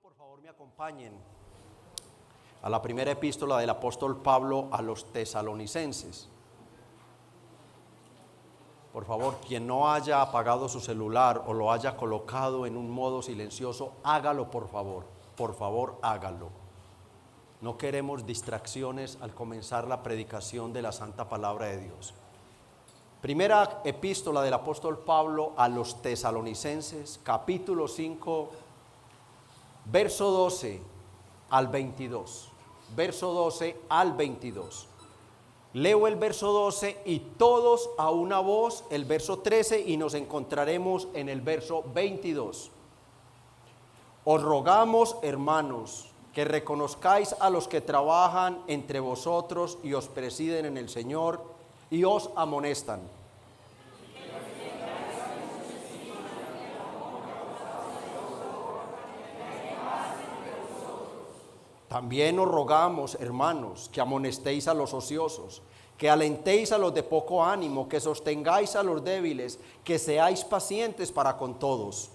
por favor me acompañen a la primera epístola del apóstol Pablo a los tesalonicenses. Por favor, quien no haya apagado su celular o lo haya colocado en un modo silencioso, hágalo por favor hágalo. No queremos distracciones al comenzar la predicación de la santa palabra de Dios. Primera epístola del apóstol Pablo a los tesalonicenses, capítulo 5, verso 12 al 22. Verso 12 al 22. Leo el verso 12 y todos a una voz el verso 13 y nos encontraremos en el verso 22. Os rogamos, hermanos, que reconozcáis a los que trabajan entre vosotros y os presiden en el Señor y os amonestan. También os rogamos, hermanos, que amonestéis a los ociosos, que alentéis a los de poco ánimo, que sostengáis a los débiles, que seáis pacientes para con todos.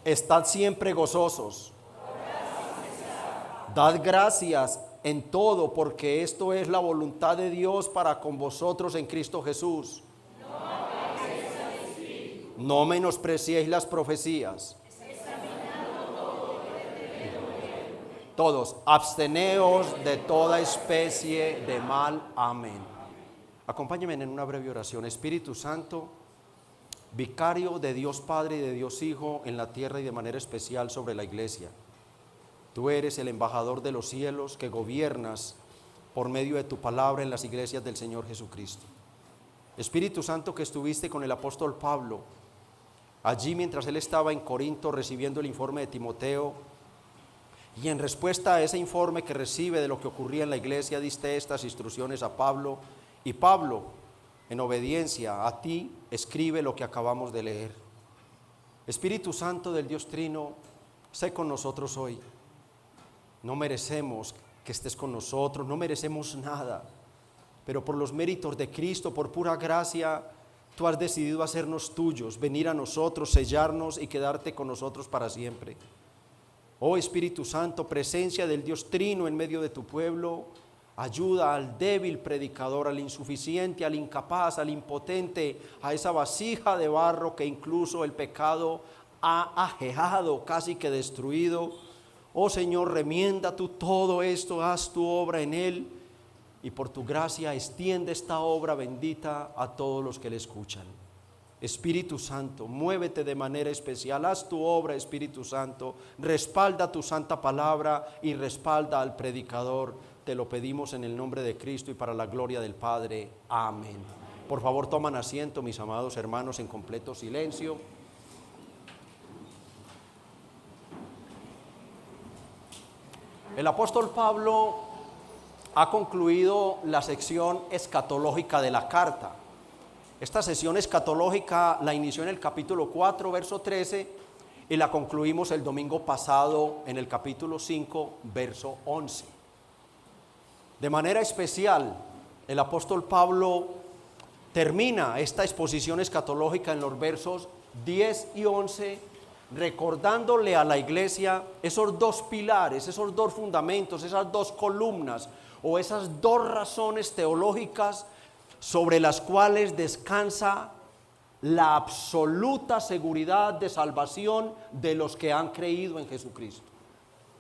Estad siempre gozosos. Dad gracias en todo, porque esto es la voluntad de Dios para con vosotros en Cristo Jesús. No menospreciéis las profecías. Todos, absteneos de toda especie de mal. Amén. Acompáñenme en una breve oración. Espíritu Santo, vicario de Dios Padre y de Dios Hijo en la tierra y de manera especial sobre la iglesia. Tú eres el embajador de los cielos que gobiernas por medio de tu palabra en las iglesias del Señor Jesucristo. Espíritu Santo, que estuviste con el apóstol Pablo allí mientras él estaba en Corinto recibiendo el informe de Timoteo, y en respuesta a ese informe que recibe de lo que ocurría en la iglesia diste estas instrucciones a Pablo, y Pablo, en obediencia a ti, escribe lo que acabamos de leer. Espíritu Santo del Dios Trino, sé con nosotros hoy. No merecemos que estés con nosotros, no merecemos nada, pero por los méritos de Cristo, por pura gracia, tú has decidido hacernos tuyos, venir a nosotros, sellarnos y quedarte con nosotros para siempre. Oh Espíritu Santo, presencia del Dios Trino en medio de tu pueblo, ayuda al débil predicador, al insuficiente, al incapaz, al impotente, a esa vasija de barro que incluso el pecado ha ajejado, casi que destruido. Oh Señor, remienda tú todo esto, haz tu obra en él y por tu gracia extiende esta obra bendita a todos los que le escuchan. Espíritu Santo, muévete de manera especial, haz tu obra, Espíritu Santo, respalda tu santa palabra y respalda al predicador. Te lo pedimos en el nombre de Cristo y para la gloria del Padre. Amén. Por favor, toman asiento, mis amados hermanos, en completo silencio. El apóstol Pablo ha concluido la sección escatológica de la carta. Esta sesión escatológica la inició en el capítulo 4, verso 13, y la concluimos el domingo pasado en el capítulo 5, verso 11. De manera especial, el apóstol Pablo termina esta exposición escatológica en los versos 10 y 11, recordándole a la iglesia esos dos pilares, esos dos fundamentos, esas dos columnas o esas dos razones teológicas sobre las cuales descansa la absoluta seguridad de salvación de los que han creído en Jesucristo.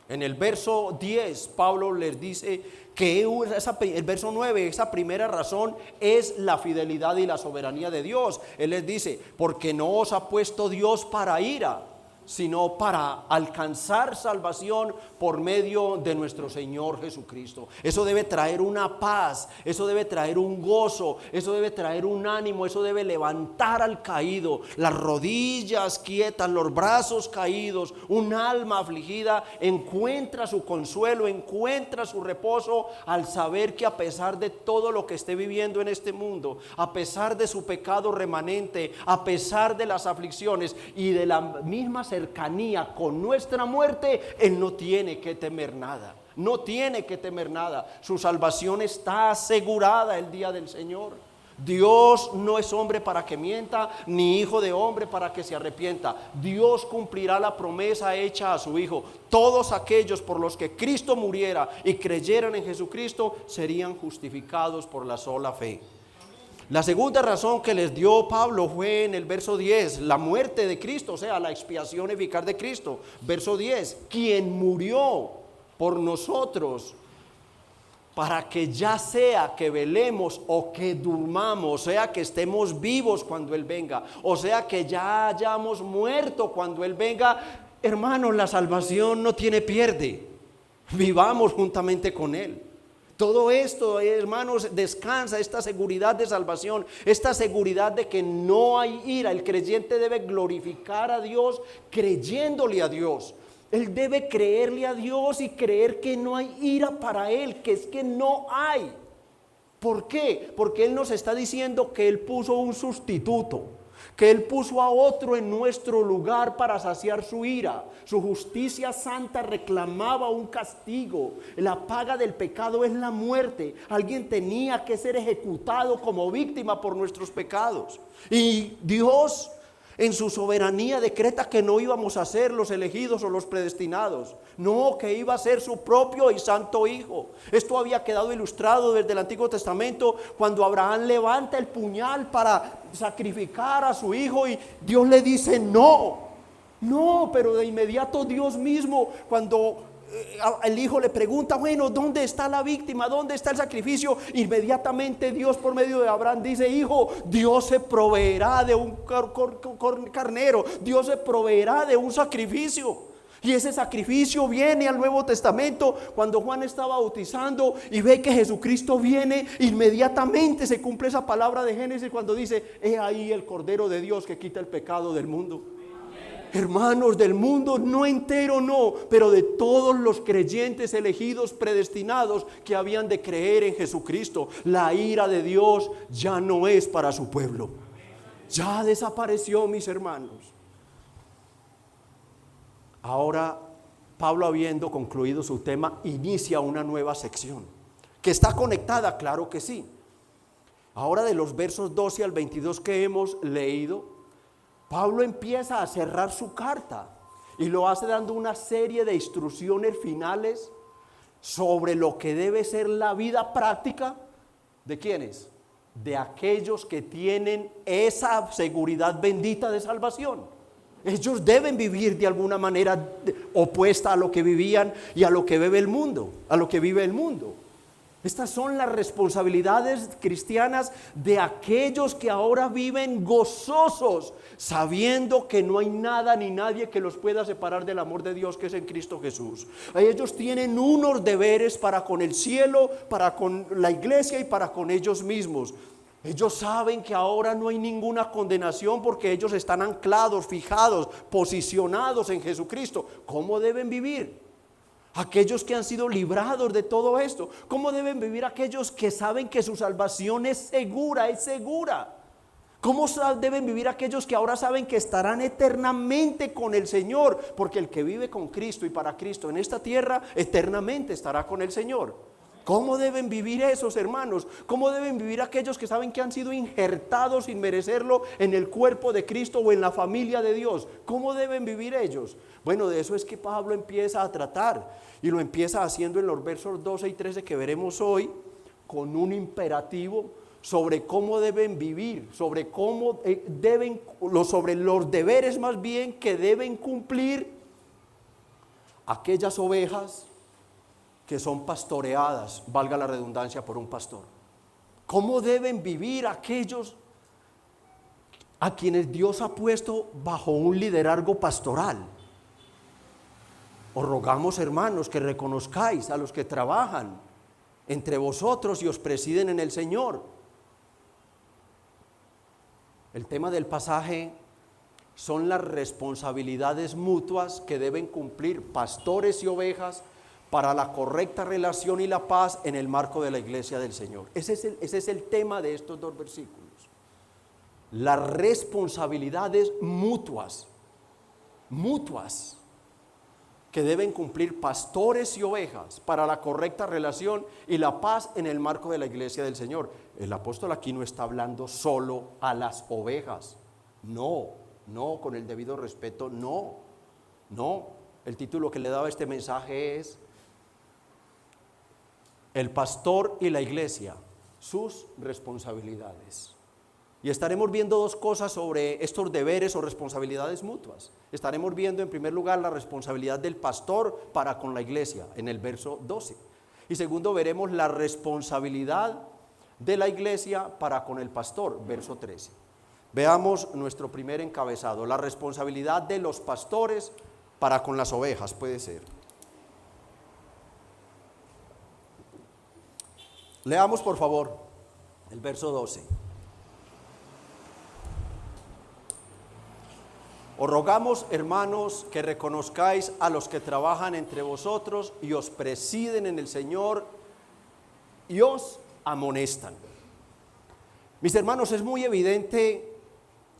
En el verso 10, Pablo les dice que el verso 9, esa primera razón es la fidelidad y la soberanía de Dios. Él les dice, porque no os ha puesto Dios para ira, sino para alcanzar salvación por medio de nuestro Señor Jesucristo. Eso debe traer una paz, eso debe traer un gozo, eso debe traer un ánimo, eso debe levantar al caído, las rodillas quietas, los brazos caídos. Un alma afligida encuentra su consuelo, encuentra su reposo al saber que a pesar de todo lo que esté viviendo en este mundo, a pesar de su pecado remanente, a pesar de las aflicciones y de la misma cercanía con nuestra muerte, él no tiene que temer nada. no tiene que temer nada. Su salvación está asegurada el día del Señor. Dios no es hombre para que mienta, ni hijo de hombre para que se arrepienta. Dios cumplirá la promesa hecha a su Hijo. Todos aquellos por los que Cristo muriera y creyeran en Jesucristo serían justificados por la sola fe. La segunda razón que les dio Pablo fue en el verso 10, la muerte de Cristo, o sea, la expiación eficaz de Cristo. Verso 10, quien murió por nosotros, para que ya sea que velemos o que durmamos, o sea que estemos vivos cuando Él venga, o sea que ya hayamos muerto cuando Él venga. Hermanos, la salvación no tiene pierde. Vivamos juntamente con Él. Todo esto, hermanos, descansa esta seguridad de salvación, esta seguridad de que no hay ira. El creyente debe glorificar a Dios creyéndole a Dios. Él debe creerle a Dios y creer que no hay ira para él, que es que no hay. ¿Por qué? Porque Él nos está diciendo que Él puso un sustituto, que Él puso a otro en nuestro lugar para saciar su ira. Su justicia santa reclamaba un castigo. La paga del pecado es la muerte. Alguien tenía que ser ejecutado como víctima por nuestros pecados. Y Dios, en su soberanía, decreta que no íbamos a ser los elegidos o los predestinados. No, que iba a ser su propio y santo Hijo. Esto había quedado ilustrado desde el Antiguo Testamento, cuando Abraham levanta el puñal para sacrificar a su hijo y Dios le dice no. No, pero de inmediato Dios mismo, cuando el hijo le pregunta, bueno, ¿dónde está la víctima? ¿Dónde está el sacrificio? Inmediatamente Dios, por medio de Abraham, dice, hijo, Dios se proveerá de un carnero, Dios se proveerá de un sacrificio. Y ese sacrificio viene al Nuevo Testamento. Cuando Juan está bautizando y ve que Jesucristo viene, inmediatamente se cumple esa palabra de Génesis cuando dice, he ahí el Cordero de Dios que quita el pecado del mundo. Hermanos, del mundo no entero, no, pero de todos los creyentes elegidos, predestinados, que habían de creer en Jesucristo. La ira de Dios ya no es para su pueblo. Ya desapareció, mis hermanos. Ahora, Pablo, habiendo concluido su tema, inicia una nueva sección. ¿Que está conectada? Claro que sí. Ahora, de los versos 12 al 22 que hemos leído, Pablo empieza a cerrar su carta y lo hace dando una serie de instrucciones finales sobre lo que debe ser la vida práctica ¿de quiénes? De aquellos que tienen esa seguridad bendita de salvación. Ellos deben vivir de alguna manera opuesta a lo que vivían y a lo que vive el mundo, Estas son las responsabilidades cristianas de aquellos que ahora viven gozosos, sabiendo que no hay nada ni nadie que los pueda separar del amor de Dios que es en Cristo Jesús. Ellos tienen unos deberes para con el cielo, para con la iglesia y para con ellos mismos. Ellos saben que ahora no hay ninguna condenación porque ellos están anclados, fijados, posicionados en Jesucristo. ¿Cómo deben vivir? Aquellos que han sido librados de todo esto. ¿Cómo deben vivir aquellos que saben que su salvación es segura, ¿Cómo deben vivir aquellos que ahora saben que estarán eternamente con el Señor? Porque el que vive con Cristo y para Cristo en esta tierra, eternamente estará con el Señor. ¿Cómo deben vivir esos hermanos? ¿Cómo deben vivir aquellos que saben que han sido injertados sin merecerlo en el cuerpo de Cristo o en la familia de Dios? ¿Cómo deben vivir ellos? Bueno, de eso es que Pablo empieza a tratar y lo empieza haciendo en los versos 12 y 13 que veremos hoy, con un imperativo sobre cómo deben vivir, sobre cómo sobre los deberes más bien que deben cumplir aquellas ovejas que son pastoreadas, valga la redundancia, por un pastor. ¿Cómo deben vivir aquellos a quienes Dios ha puesto bajo un liderazgo pastoral? Os rogamos, hermanos, que reconozcáis a los que trabajan entre vosotros y os presiden en el Señor. El tema del pasaje son las responsabilidades mutuas que deben cumplir pastores y ovejas para la correcta relación y la paz en el marco de la iglesia del Señor. Ese es el tema de estos dos versículos. Las responsabilidades mutuas que deben cumplir pastores y ovejas para la correcta relación y la paz en el marco de la iglesia del Señor. El apóstol aquí no está hablando solo a las ovejas. No, con el debido respeto, no. El título que le daba este mensaje es El pastor y la iglesia, sus responsabilidades. Y estaremos viendo dos cosas sobre estos deberes o responsabilidades mutuas. Estaremos viendo en primer lugar la responsabilidad del pastor para con la iglesia, en el verso 12. Y segundo, veremos la responsabilidad de la iglesia para con el pastor, verso 13. Veamos nuestro primer encabezado, la responsabilidad de los pastores para con las ovejas, puede ser. Leamos por favor el verso 12. Os rogamos, hermanos, que reconozcáis a los que trabajan entre vosotros y os presiden en el Señor y os amonestan. Mis hermanos, es muy evidente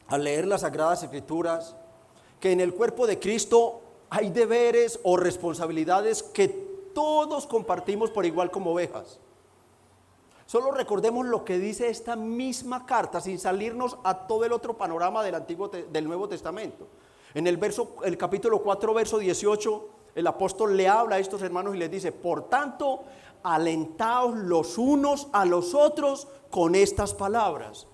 al leer las Sagradas Escrituras que en el cuerpo de Cristo hay deberes o responsabilidades que todos compartimos por igual como ovejas. Solo recordemos lo que dice esta misma carta sin salirnos a todo el otro panorama del Nuevo Testamento. En el capítulo 4, verso 18, el apóstol le habla a estos hermanos y les dice: por tanto, alentaos los unos a los otros con estas palabras.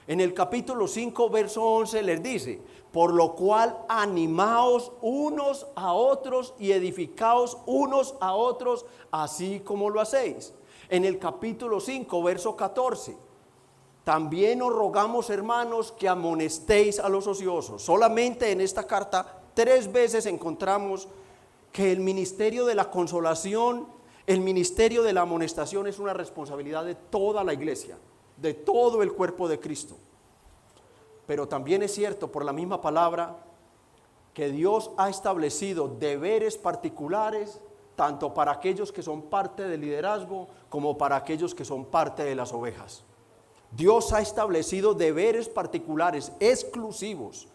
En el capítulo 5, verso 11 les dice: por lo cual animaos unos a otros y edificaos unos a otros, así como lo hacéis. En el capítulo 5, verso 14, también os rogamos, hermanos, que amonestéis a los ociosos. Solamente en esta carta 3 veces encontramos que el ministerio de la consolación, el ministerio de la amonestación es una responsabilidad de toda la iglesia, de todo el cuerpo de Cristo. Pero también es cierto por la misma palabra que Dios ha establecido deberes particulares tanto para aquellos que son parte del liderazgo como para aquellos que son parte de las ovejas. Dios ha establecido deberes particulares, exclusivos,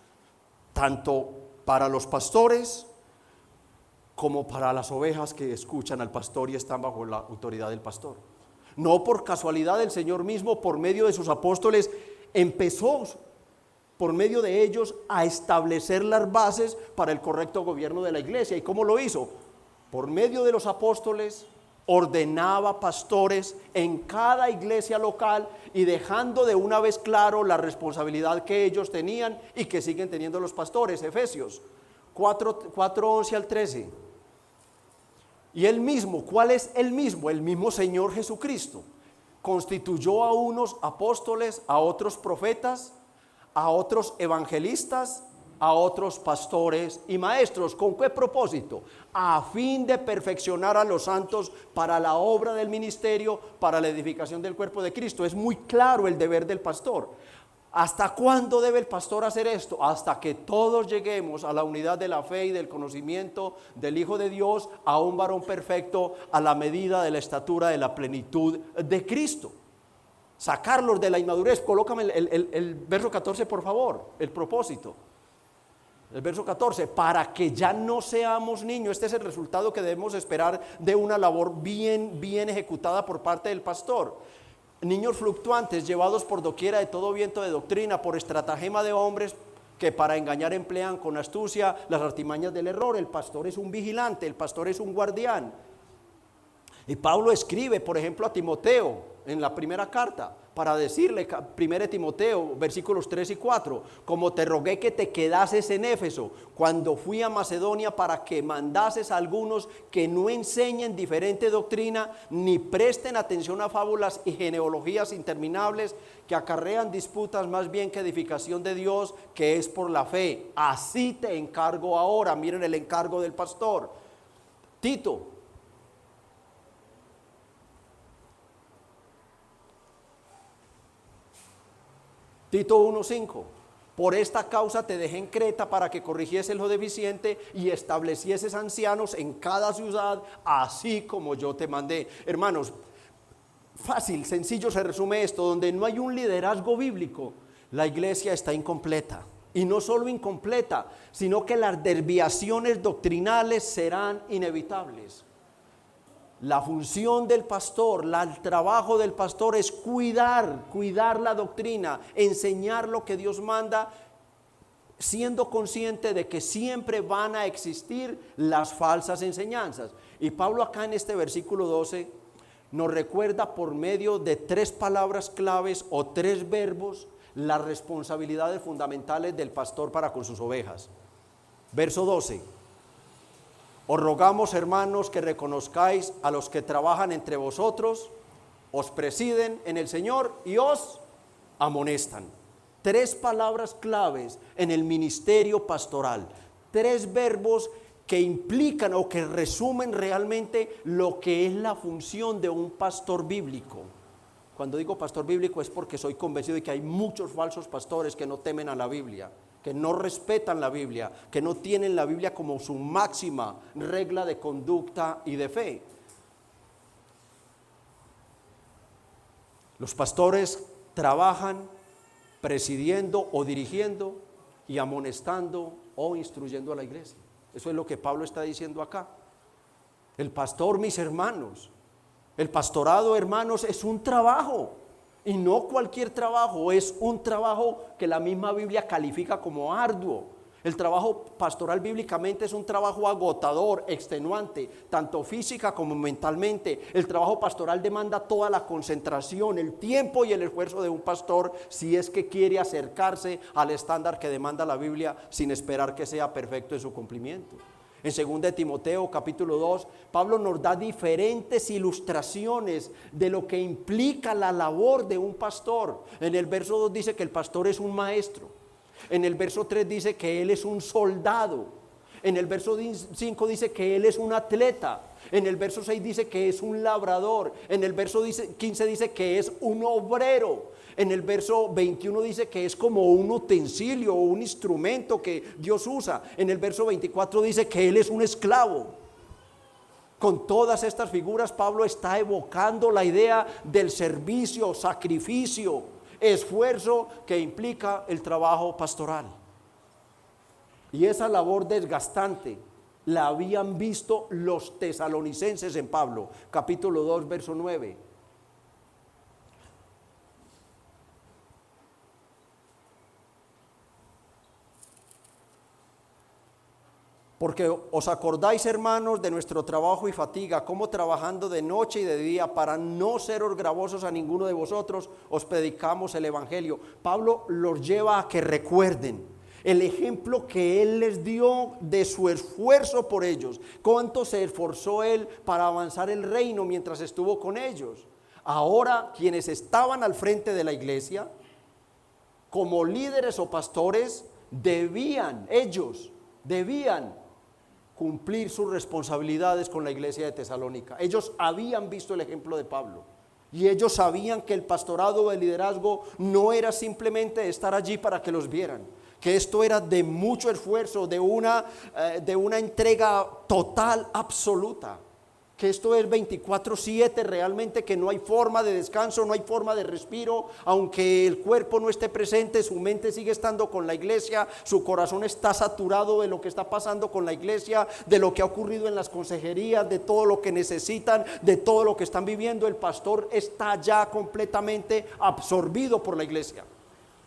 tanto para los pastores como para las ovejas que escuchan al pastor y están bajo la autoridad del pastor. No por casualidad el Señor mismo, por medio de sus apóstoles, empezó por medio de ellos a establecer las bases para el correcto gobierno de la iglesia. ¿Y cómo lo hizo? Por medio de los apóstoles ordenaba pastores en cada iglesia local y dejando de una vez claro la responsabilidad que ellos tenían y que siguen teniendo los pastores. Efesios 4, 11 al 13. Y él mismo, ¿cuál es el mismo? El mismo Señor Jesucristo constituyó a unos apóstoles, a otros profetas, a otros evangelistas, a otros pastores y maestros. ¿Con qué propósito? A fin de perfeccionar a los santos para la obra del ministerio, para la edificación del cuerpo de Cristo. Es muy claro el deber del pastor. ¿Hasta cuándo debe el pastor hacer esto? Hasta que todos lleguemos a la unidad de la fe y del conocimiento del Hijo de Dios, a un varón perfecto, a la medida de la estatura de la plenitud de Cristo. Sacarlos de la inmadurez. Colócame el verso 14, por favor, el propósito. El verso 14, para que ya no seamos niños. Este es el resultado que debemos esperar de una labor bien ejecutada por parte del pastor. Niños fluctuantes, llevados por doquiera de todo viento de doctrina, por estratagema de hombres que para engañar emplean con astucia las artimañas del error. El pastor es un vigilante, el pastor es un guardián. Y Pablo escribe, por ejemplo, a Timoteo en la primera carta, para decirle, 1 Timoteo, versículos 3 y 4, como te rogué que te quedases en Éfeso cuando fui a Macedonia, para que mandases a algunos que no enseñen diferente doctrina, ni presten atención a fábulas y genealogías interminables que acarrean disputas más bien que edificación de Dios, que es por la fe. Así te encargo ahora. Miren el encargo del pastor. Tito 1:5, por esta causa te dejé en Creta para que corrigieses lo deficiente y establecieses ancianos en cada ciudad, así como yo te mandé. Hermanos, fácil, sencillo se resume esto: donde no hay un liderazgo bíblico, la iglesia está incompleta. Y no solo incompleta, sino que las desviaciones doctrinales serán inevitables. La función del pastor, el trabajo del pastor es cuidar la doctrina, enseñar lo que Dios manda, siendo consciente de que siempre van a existir las falsas enseñanzas. Y Pablo acá en este versículo 12 nos recuerda por medio de 3 palabras claves o 3 verbos las responsabilidades fundamentales del pastor para con sus ovejas. Verso 12: os rogamos, hermanos, que reconozcáis a los que trabajan entre vosotros, os presiden en el Señor y os amonestan. 3 palabras claves en el ministerio pastoral, 3 verbos que implican o que resumen realmente lo que es la función de un pastor bíblico. Cuando digo pastor bíblico es porque soy convencido de que hay muchos falsos pastores que no temen a la Biblia, que no respetan la Biblia, que no tienen la Biblia como su máxima regla de conducta y de fe. Los pastores trabajan presidiendo o dirigiendo y amonestando o instruyendo a la iglesia. Eso es lo que Pablo está diciendo acá. El pastor, mis hermanos, el pastorado, hermanos, es un trabajo. Y no cualquier trabajo, es un trabajo que la misma Biblia califica como arduo. El trabajo pastoral bíblicamente es un trabajo agotador, extenuante, tanto física como mentalmente. El trabajo pastoral demanda toda la concentración, el tiempo y el esfuerzo de un pastor si es que quiere acercarse al estándar que demanda la Biblia sin esperar que sea perfecto en su cumplimiento. En 2 Timoteo capítulo 2, Pablo nos da diferentes ilustraciones de lo que implica la labor de un pastor. En el verso 2 dice que el pastor es un maestro. En el verso 3 dice que él es un soldado. En el verso 5 dice que él es un atleta. En el verso 6 dice que es un labrador. En el verso 15 dice que es un obrero. En el verso 21 dice que es como un utensilio o un instrumento que Dios usa. En el verso 24 dice que él es un esclavo. Con todas estas figuras, Pablo está evocando la idea del servicio, sacrificio, esfuerzo que implica el trabajo pastoral. Y esa labor desgastante la habían visto los tesalonicenses en Pablo, capítulo 2, verso 9. Porque os acordáis, hermanos, de nuestro trabajo y fatiga, como trabajando de noche y de día para no seros gravosos a ninguno de vosotros, os predicamos el evangelio. Pablo los lleva a que recuerden el ejemplo que él les dio de su esfuerzo por ellos. Cuánto se esforzó él para avanzar el reino mientras estuvo con ellos. Ahora, quienes estaban al frente de la iglesia, como líderes o pastores, debían cumplir sus responsabilidades con la iglesia de Tesalónica. Ellos habían visto el ejemplo de Pablo y ellos sabían que el pastorado o el liderazgo no era simplemente estar allí para que los vieran, que esto era de mucho esfuerzo, de una entrega total, absoluta, que esto es 24/7 realmente, que no hay forma de descanso, no hay forma de respiro. Aunque el cuerpo no esté presente, su mente sigue estando con la iglesia, su corazón está saturado de lo que está pasando con la iglesia, de lo que ha ocurrido en las consejerías, de todo lo que necesitan, de todo lo que están viviendo. El pastor está ya completamente absorbido por la iglesia.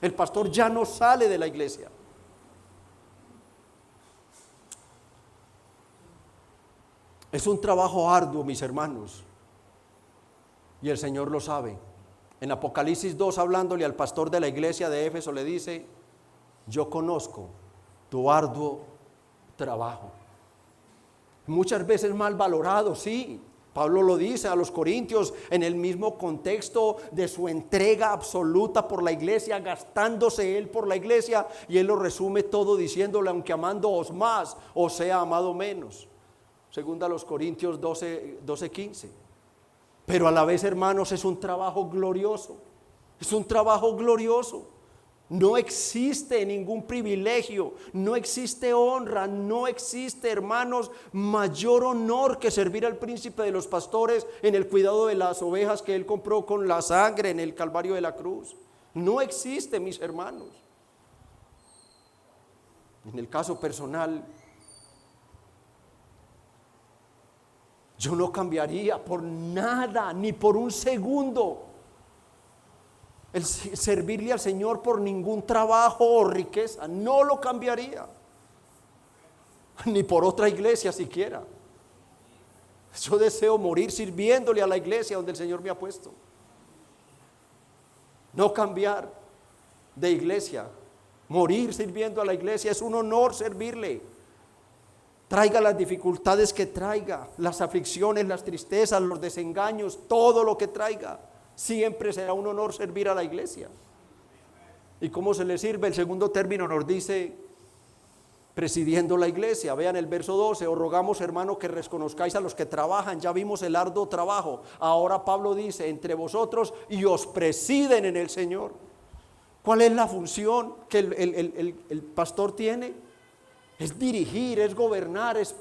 El pastor ya no sale de la iglesia. Es un trabajo arduo, mis hermanos, y el Señor lo sabe. En Apocalipsis 2, hablándole al pastor de la iglesia de Éfeso, le dice: yo conozco tu arduo trabajo. Muchas veces mal valorado, sí. Pablo lo dice a los corintios en el mismo contexto de su entrega absoluta por la iglesia, gastándose él por la iglesia, y él lo resume todo diciéndole: aunque amándoos más, os sea amado menos. Segunda a los Corintios 12:15. Pero a la vez, hermanos, es un trabajo glorioso. Es un trabajo glorioso. No existe ningún privilegio, no existe honra, no existe, hermanos, mayor honor que servir al príncipe de los pastores en el cuidado de las ovejas que él compró con la sangre en el Calvario de la cruz. No existe, mis hermanos. En el caso personal, yo no cambiaría por nada, ni por un segundo, el servirle al Señor por ningún trabajo o riqueza. No lo cambiaría, ni por otra iglesia siquiera. Yo deseo morir sirviéndole a la iglesia donde el Señor me ha puesto. No cambiar de iglesia, morir sirviendo a la iglesia. Es un honor servirle. Traiga las dificultades que traiga, las aflicciones, las tristezas, los desengaños, todo lo que traiga. Siempre será un honor servir a la iglesia. ¿Y cómo se le sirve? El segundo término nos dice: presidiendo la iglesia. Vean el verso 12: os rogamos, hermano, que reconozcáis a los que trabajan. Ya vimos el arduo trabajo. Ahora Pablo dice: entre vosotros, y os presiden en el Señor. ¿Cuál es la función que el pastor tiene? Es dirigir, es gobernar, es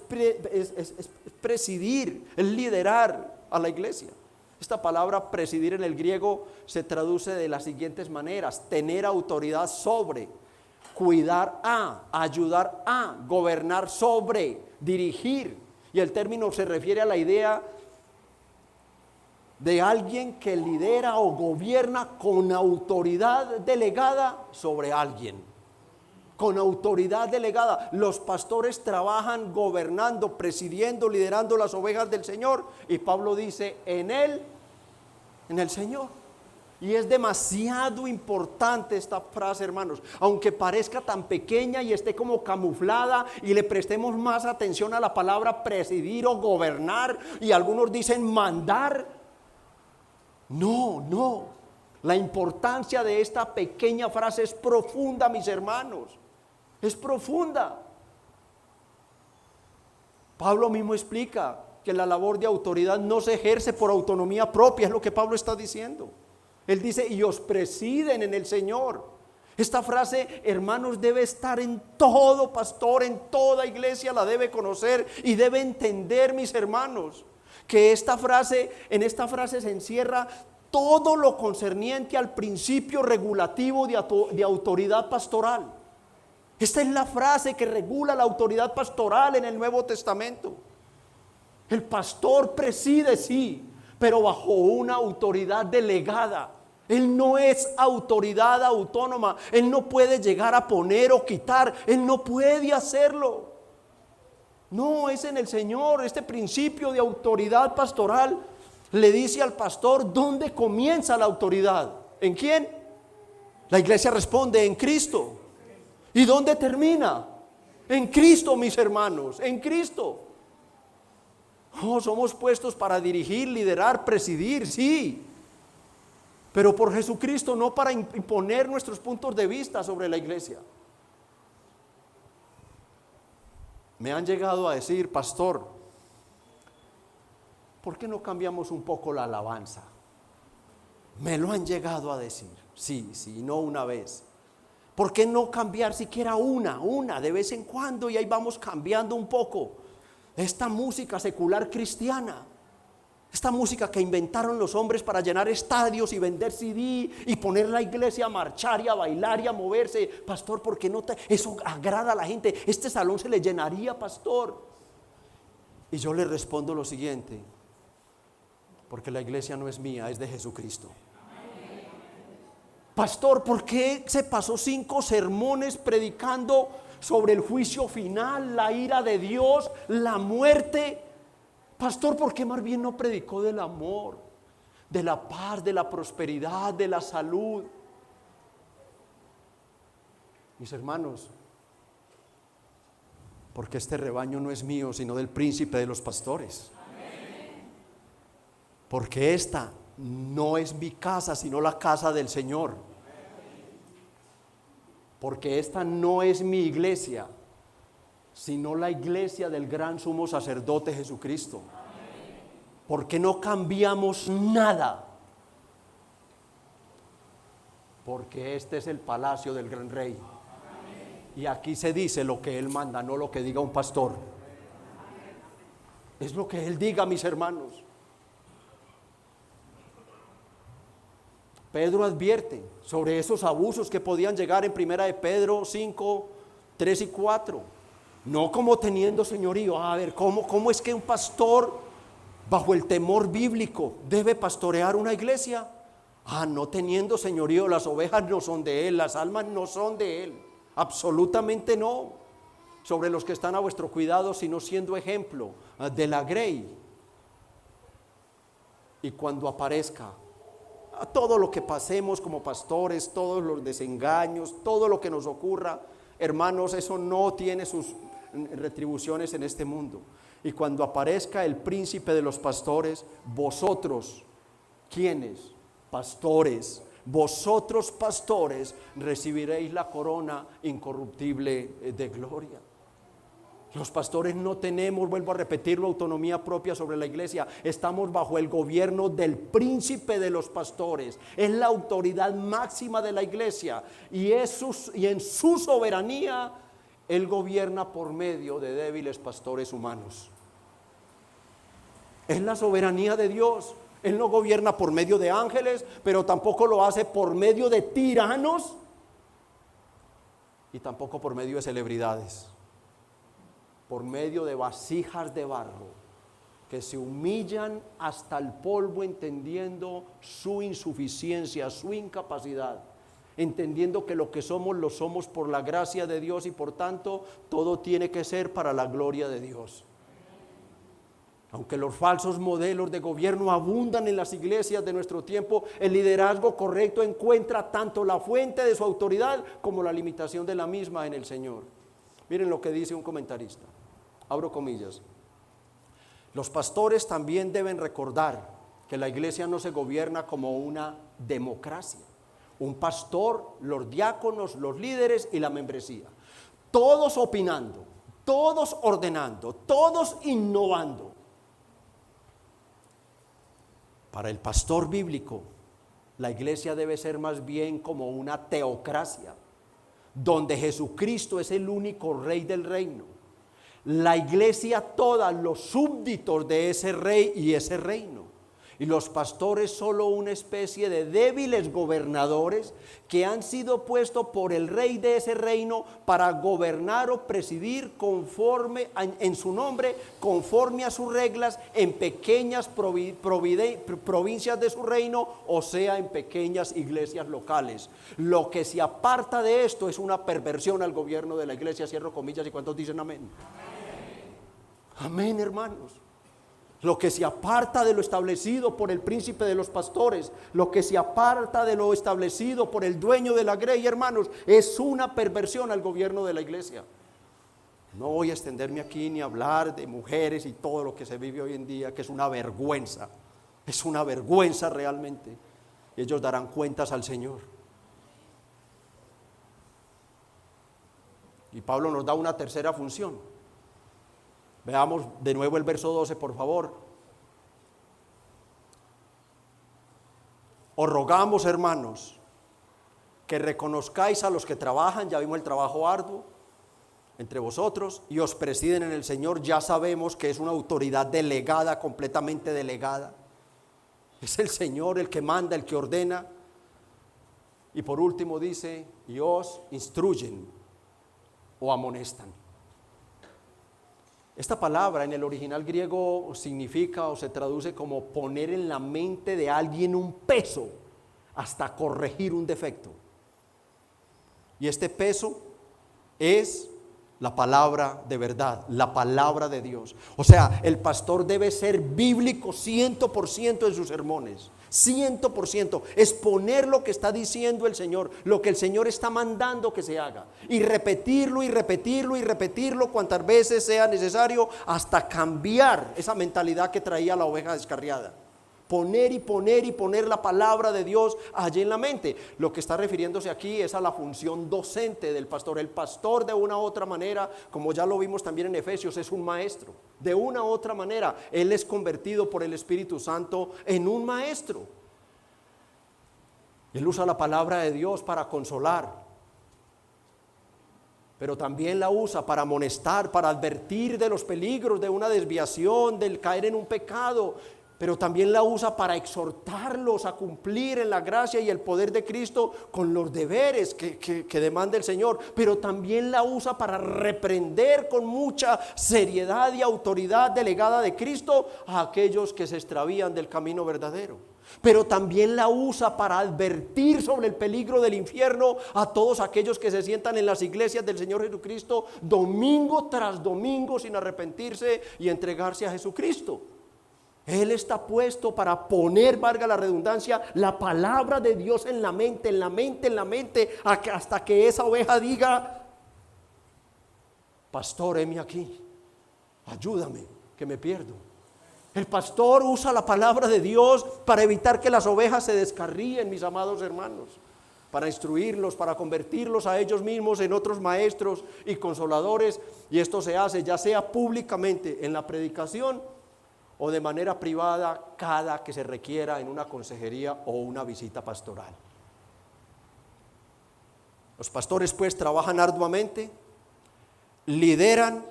presidir, es liderar a la iglesia. Esta palabra presidir en el griego se traduce de las siguientes maneras: tener autoridad sobre, cuidar a, ayudar a, gobernar sobre, dirigir. Y el término se refiere a la idea de alguien que lidera o gobierna con autoridad delegada sobre alguien. Con autoridad delegada. Los pastores trabajan gobernando, presidiendo, liderando las ovejas del Señor. Y Pablo dice: en él, en el Señor. Y es demasiado importante esta frase, hermanos. Aunque parezca tan pequeña y esté como camuflada, y le prestemos más atención a la palabra presidir o gobernar, y algunos dicen mandar. No. La importancia de esta pequeña frase es profunda, mis hermanos. Es profunda. Pablo mismo explica que la labor de autoridad no se ejerce por autonomía propia, es lo que Pablo está diciendo. Él dice: y os presiden en el Señor. Esta frase, hermanos, debe estar en todo pastor, en toda iglesia la debe conocer y debe entender, mis hermanos, que en esta frase se encierra todo lo concerniente al principio regulativo de autoridad pastoral. Esta es la frase que regula la autoridad pastoral en el Nuevo Testamento. El pastor preside, sí, pero bajo una autoridad delegada. Él no es autoridad autónoma. Él no puede llegar a poner o quitar. Él no puede hacerlo. No, es en el Señor. Este principio de autoridad pastoral le dice al pastor dónde comienza la autoridad. ¿En quién? La iglesia responde: en Cristo. ¿Y dónde termina? En Cristo, mis hermanos, en Cristo. Somos puestos para dirigir, liderar, presidir, sí, pero por Jesucristo, no para imponer nuestros puntos de vista sobre la iglesia. Me han llegado a decir: pastor, ¿por qué no cambiamos un poco la alabanza? Me lo han llegado a decir, sí, no una vez. ¿Por qué no cambiar siquiera una de vez en cuando? Y ahí vamos cambiando un poco esta música secular cristiana, esta música que inventaron los hombres para llenar estadios y vender CD y poner la iglesia a marchar y a bailar y a moverse. Pastor, ¿por qué no eso agrada a la gente? Este salón se le llenaría, pastor. Y yo le respondo lo siguiente: porque la iglesia no es mía, es de Jesucristo. Pastor, ¿por qué se pasó 5 sermones predicando sobre el juicio final, la ira de Dios, la muerte? Pastor, ¿por qué más bien no predicó del amor, de la paz, de la prosperidad, de la salud? Mis hermanos, porque este rebaño no es mío, sino del príncipe de los pastores. Porque esta no es mi casa, sino la casa del Señor. Porque esta no es mi iglesia, sino la iglesia del gran sumo sacerdote Jesucristo. Porque no cambiamos nada. Porque este es el palacio del gran rey. Y aquí se dice lo que él manda, no lo que diga un pastor. Es lo que él diga, mis hermanos. Pedro advierte sobre esos abusos que podían llegar en 1 de Pedro 5, 3 y 4. No como teniendo señorío. A ver, ¿cómo es que un pastor bajo el temor bíblico debe pastorear una iglesia? No teniendo señorío, las ovejas no son de él, las almas no son de él. Absolutamente no. Sobre los que están a vuestro cuidado, sino siendo ejemplo de la grey. Y cuando aparezca todo lo que pasemos como pastores, todos los desengaños, todo lo que nos ocurra, hermanos, eso no tiene sus retribuciones en este mundo. Y cuando aparezca el príncipe de los pastores, vosotros, ¿quiénes? Pastores, vosotros pastores recibiréis la corona incorruptible de gloria. Los pastores no tenemos, vuelvo a repetirlo, autonomía propia sobre la iglesia. Estamos bajo el gobierno del príncipe de los pastores. Es la autoridad máxima de la iglesia y en su soberanía él gobierna por medio de débiles pastores humanos. Es la soberanía de Dios. Él no gobierna por medio de ángeles, pero tampoco lo hace por medio de tiranos y tampoco por medio de celebridades. Por medio de vasijas de barro que se humillan hasta el polvo, entendiendo su insuficiencia, su incapacidad, entendiendo que lo que somos lo somos por la gracia de Dios y por tanto todo tiene que ser para la gloria de Dios. Aunque los falsos modelos de gobierno abundan en las iglesias de nuestro tiempo, el liderazgo correcto encuentra tanto la fuente de su autoridad como la limitación de la misma en el Señor. Miren lo que dice un comentarista, abro comillas: los pastores también deben recordar que la iglesia no se gobierna como una democracia. Un pastor, los diáconos, los líderes y la membresía, todos opinando, todos ordenando, todos innovando. Para el pastor bíblico, la iglesia debe ser más bien como una teocracia, donde Jesucristo es el único rey del reino. La iglesia toda, los súbditos de ese rey y ese reino. Y los pastores solo una especie de débiles gobernadores que han sido puestos por el rey de ese reino para gobernar o presidir conforme en su nombre, conforme a sus reglas, en pequeñas provincias de su reino, o sea, en pequeñas iglesias locales. Lo que se aparta de esto es una perversión al gobierno de la iglesia. Cierro comillas. ¿Y cuántos dicen amén? Amén, hermanos. Lo que se aparta de lo establecido por el príncipe de los pastores, lo que se aparta de lo establecido por el dueño de la grey, hermanos, es una perversión al gobierno de la iglesia. No voy a extenderme aquí ni a hablar de mujeres y todo lo que se vive hoy en día, que es una vergüenza realmente. Ellos darán cuentas al Señor. Y Pablo nos da una tercera función. Veamos de nuevo el verso 12, por favor. Os rogamos, hermanos, que reconozcáis a los que trabajan, ya vimos el trabajo arduo entre vosotros, y os presiden en el Señor. Ya sabemos que es una autoridad delegada, completamente delegada. Es el Señor el que manda, el que ordena. Y por último dice, y os instruyen o amonestan. Esta palabra en el original griego significa o se traduce como poner en la mente de alguien un peso hasta corregir un defecto. Y este peso es la palabra de verdad, la palabra de Dios. O sea, el pastor debe ser bíblico 100% en sus sermones. 100%, exponer lo que está diciendo el Señor, lo que el Señor está mandando que se haga, y repetirlo y repetirlo y repetirlo cuantas veces sea necesario hasta cambiar esa mentalidad que traía la oveja descarriada. Poner y poner y poner la palabra de Dios allí en la mente. Lo que está refiriéndose aquí es a la función docente del pastor. El pastor, de una u otra manera, como ya lo vimos también en Efesios, es un maestro. De una u otra manera, él es convertido por el Espíritu Santo en un maestro. Él usa la palabra de Dios para consolar, pero también la usa para amonestar, para advertir de los peligros de una desviación, del caer en un pecado. pero también la usa para exhortarlos a cumplir en la gracia y el poder de Cristo con los deberes que demanda el Señor, pero también la usa para reprender con mucha seriedad y autoridad delegada de Cristo a aquellos que se extravían del camino verdadero. Pero también la usa para advertir sobre el peligro del infierno a todos aquellos que se sientan en las iglesias del Señor Jesucristo domingo tras domingo sin arrepentirse y entregarse a Jesucristo. Él está puesto para poner, valga la redundancia, la palabra de Dios en la mente, hasta que esa oveja diga: pastor, heme aquí, ayúdame, que me pierdo. El pastor usa la palabra de Dios para evitar que las ovejas se descarríen, mis amados hermanos, para instruirlos, para convertirlos a ellos mismos en otros maestros y consoladores, y esto se hace ya sea públicamente en la predicación o de manera privada cada que se requiera en una consejería o una visita pastoral. Los pastores pues trabajan arduamente, lideran,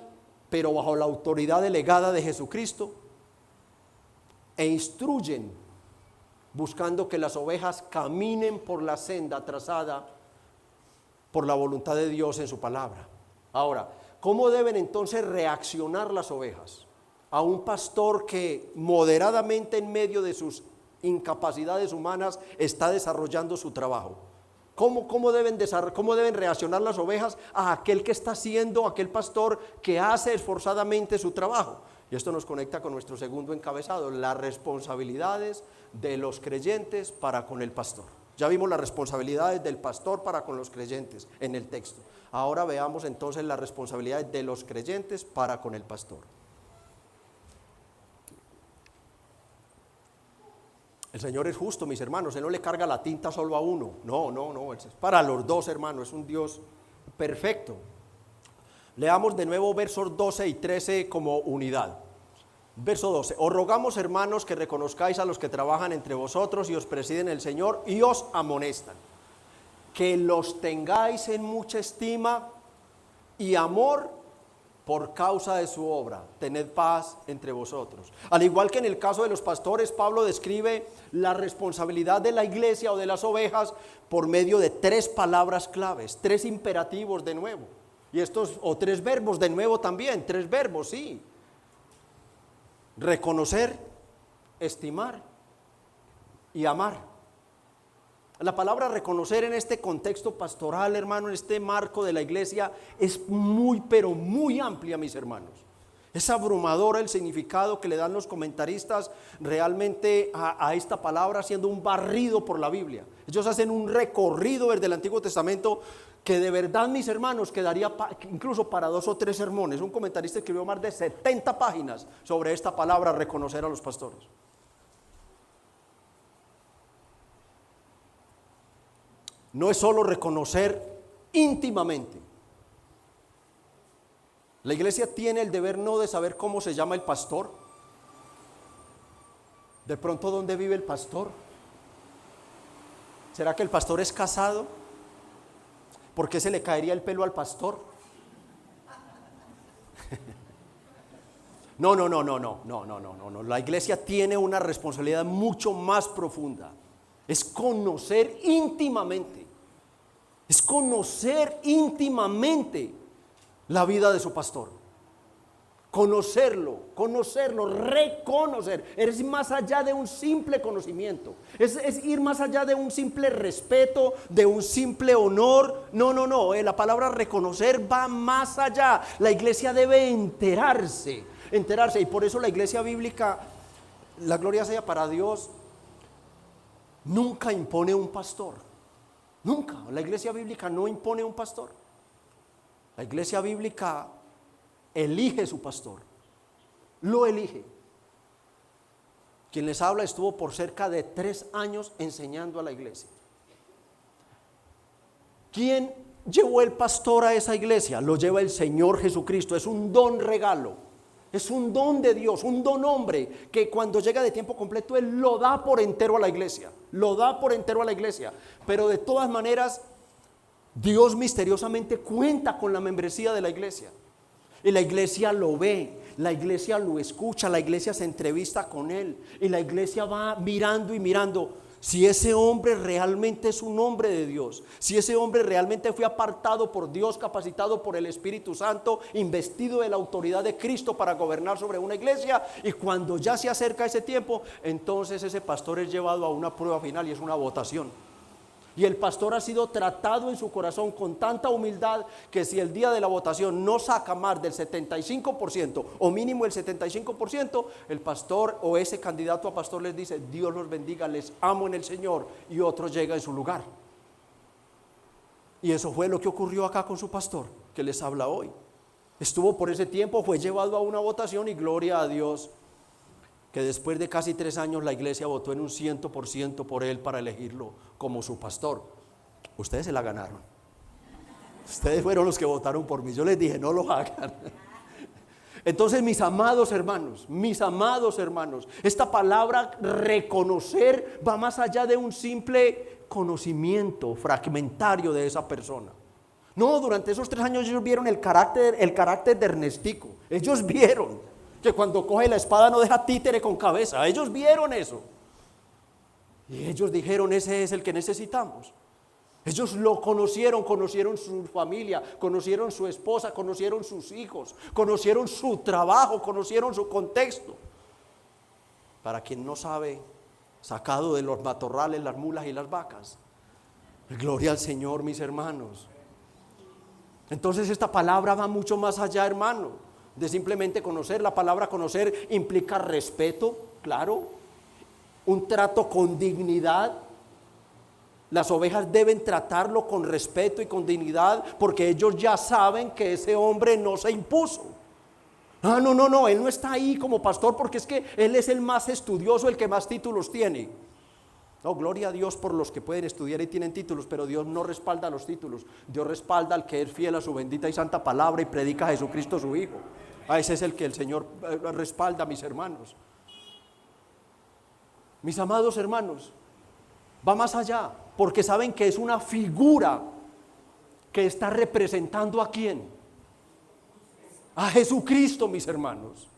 pero bajo la autoridad delegada de Jesucristo, e instruyen, buscando que las ovejas caminen por la senda trazada por la voluntad de Dios en su palabra. Ahora, ¿cómo deben entonces reaccionar las ovejas a un pastor que moderadamente en medio de sus incapacidades humanas está desarrollando su trabajo? ¿Cómo deben reaccionar las ovejas a aquel que está haciendo, aquel pastor que hace esforzadamente su trabajo? Y esto nos conecta con nuestro segundo encabezado: las responsabilidades de los creyentes para con el pastor. Ya vimos las responsabilidades del pastor para con los creyentes en el texto. Ahora veamos entonces las responsabilidades de los creyentes para con el pastor. El Señor es justo, mis hermanos. Él no le carga la tinta solo a uno. No, es para los dos, hermanos. Es un Dios perfecto. Leamos de nuevo versos 12 y 13 como unidad. Verso 12: os rogamos, hermanos, que reconozcáis a los que trabajan entre vosotros y os presiden el Señor y os amonestan, que los tengáis en mucha estima y amor por causa de su obra. Tened paz entre vosotros. Al igual que en el caso de los pastores, Pablo describe la responsabilidad de la iglesia o de las ovejas por medio de tres palabras claves, tres imperativos de nuevo. Y estos, o tres verbos de nuevo también, tres verbos, sí. Reconocer, estimar y amar. La palabra reconocer en este contexto pastoral, hermano, en este marco de la iglesia, es muy, pero muy amplia, mis hermanos. Es abrumador el significado que le dan los comentaristas realmente a esta palabra, haciendo un barrido por la Biblia. Ellos hacen un recorrido desde el Antiguo Testamento que de verdad, mis hermanos, quedaría incluso para 2 o 3 sermones. Un comentarista escribió más de 70 páginas sobre esta palabra, reconocer a los pastores. No es solo reconocer íntimamente. La iglesia tiene el deber no de saber cómo se llama el pastor, de pronto dónde vive el pastor. ¿Será que el pastor es casado? ¿Por qué se le caería el pelo al pastor? No. La iglesia tiene una responsabilidad mucho más profunda. Es conocer íntimamente. Es conocer íntimamente la vida de su pastor. Conocerlo, reconocer. Es más allá de un simple conocimiento. Es ir más allá de un simple respeto, de un simple honor. No. La palabra reconocer va más allá. La iglesia debe enterarse. Y por eso la iglesia bíblica, la gloria sea para Dios, nunca impone un pastor. Nunca. La iglesia bíblica no impone un pastor. La iglesia bíblica elige su pastor. Lo elige. Quien les habla estuvo por cerca de 3 años enseñando a la iglesia. ¿Quién llevó el pastor a esa iglesia? Lo lleva el Señor Jesucristo. Es un don regalo. Es un don de Dios, un don hombre, que cuando llega de tiempo completo Él lo da por entero a la iglesia. Pero de todas maneras, Dios misteriosamente cuenta con la membresía de la iglesia. Y la iglesia lo ve. la iglesia lo escucha, la iglesia se entrevista con él y la iglesia va mirando y mirando si ese hombre realmente es un hombre de Dios, si ese hombre realmente fue apartado por Dios, capacitado por el Espíritu Santo, investido de la autoridad de Cristo para gobernar sobre una iglesia. Y cuando ya se acerca ese tiempo, entonces ese pastor es llevado a una prueba final y es una votación. Y el pastor ha sido tratado en su corazón con tanta humildad que si el día de la votación no saca más del 75% o mínimo el 75%, el pastor o ese candidato a pastor les dice: Dios los bendiga, les amo en el Señor, y otro llega en su lugar. Y eso fue lo que ocurrió acá con su pastor que les habla hoy. Estuvo por ese tiempo, fue llevado a una votación y gloria a Dios que después de casi 3 años la iglesia votó en un 100% por él para elegirlo como su pastor. Ustedes se la ganaron. Ustedes fueron los que votaron por mí. Yo les dije: no lo hagan. Entonces, mis amados hermanos, esta palabra reconocer va más allá de un simple conocimiento fragmentario de esa persona. No, durante esos 3 años ellos vieron el carácter de Ernestico. Ellos vieron que cuando coge la espada no deja títere con cabeza. Ellos vieron eso. Y ellos dijeron: ese es el que necesitamos. Ellos lo conocieron su familia, conocieron su esposa, conocieron sus hijos, conocieron su trabajo, conocieron su contexto. Para quien no sabe, sacado de los matorrales, las mulas y las vacas. Gloria al Señor, mis hermanos. Entonces esta palabra va mucho más allá, hermano, de simplemente conocer. La palabra conocer implica respeto, claro, un trato con dignidad. Las ovejas deben tratarlo con respeto y con dignidad, porque ellos ya saben que ese hombre no se impuso. No, él no está ahí como pastor porque es que él es el más estudioso, el que más títulos tiene. No, gloria a Dios por los que pueden estudiar y tienen títulos, pero Dios no respalda los títulos. Dios respalda al que es fiel a su bendita y santa palabra y predica a Jesucristo su Hijo. A ese es el que el Señor respalda, mis hermanos. Mis amados hermanos, va más allá, porque saben que es una figura que está representando ¿a quién? A Jesucristo, mis hermanos.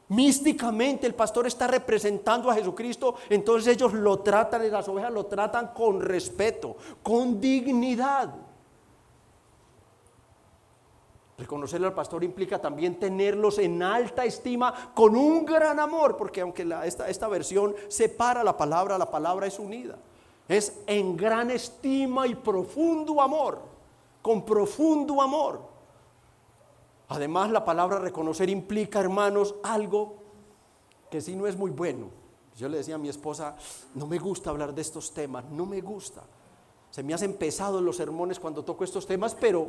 Místicamente el pastor está representando a Jesucristo. Entonces ellos lo tratan, las ovejas lo tratan con respeto, con dignidad. Reconocerle al pastor implica también tenerlos en alta estima, con un gran amor, porque aunque esta versión separa la palabra es unida. Es en gran estima y profundo amor, con profundo amor. Además, la palabra reconocer implica, hermanos, algo que sí no es muy bueno. Yo le decía a mi esposa: no me gusta hablar de estos temas, no me gusta. Se me hacen pesados los sermones cuando toco estos temas, pero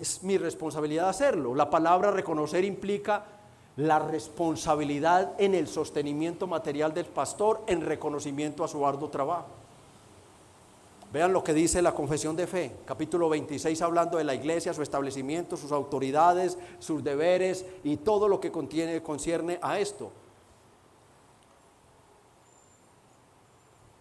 es mi responsabilidad hacerlo. La palabra reconocer implica la responsabilidad en el sostenimiento material del pastor en reconocimiento a su arduo trabajo. Vean lo que dice la Confesión de Fe, capítulo 26, hablando de la iglesia, su establecimiento, sus autoridades, sus deberes y todo lo que concierne a esto.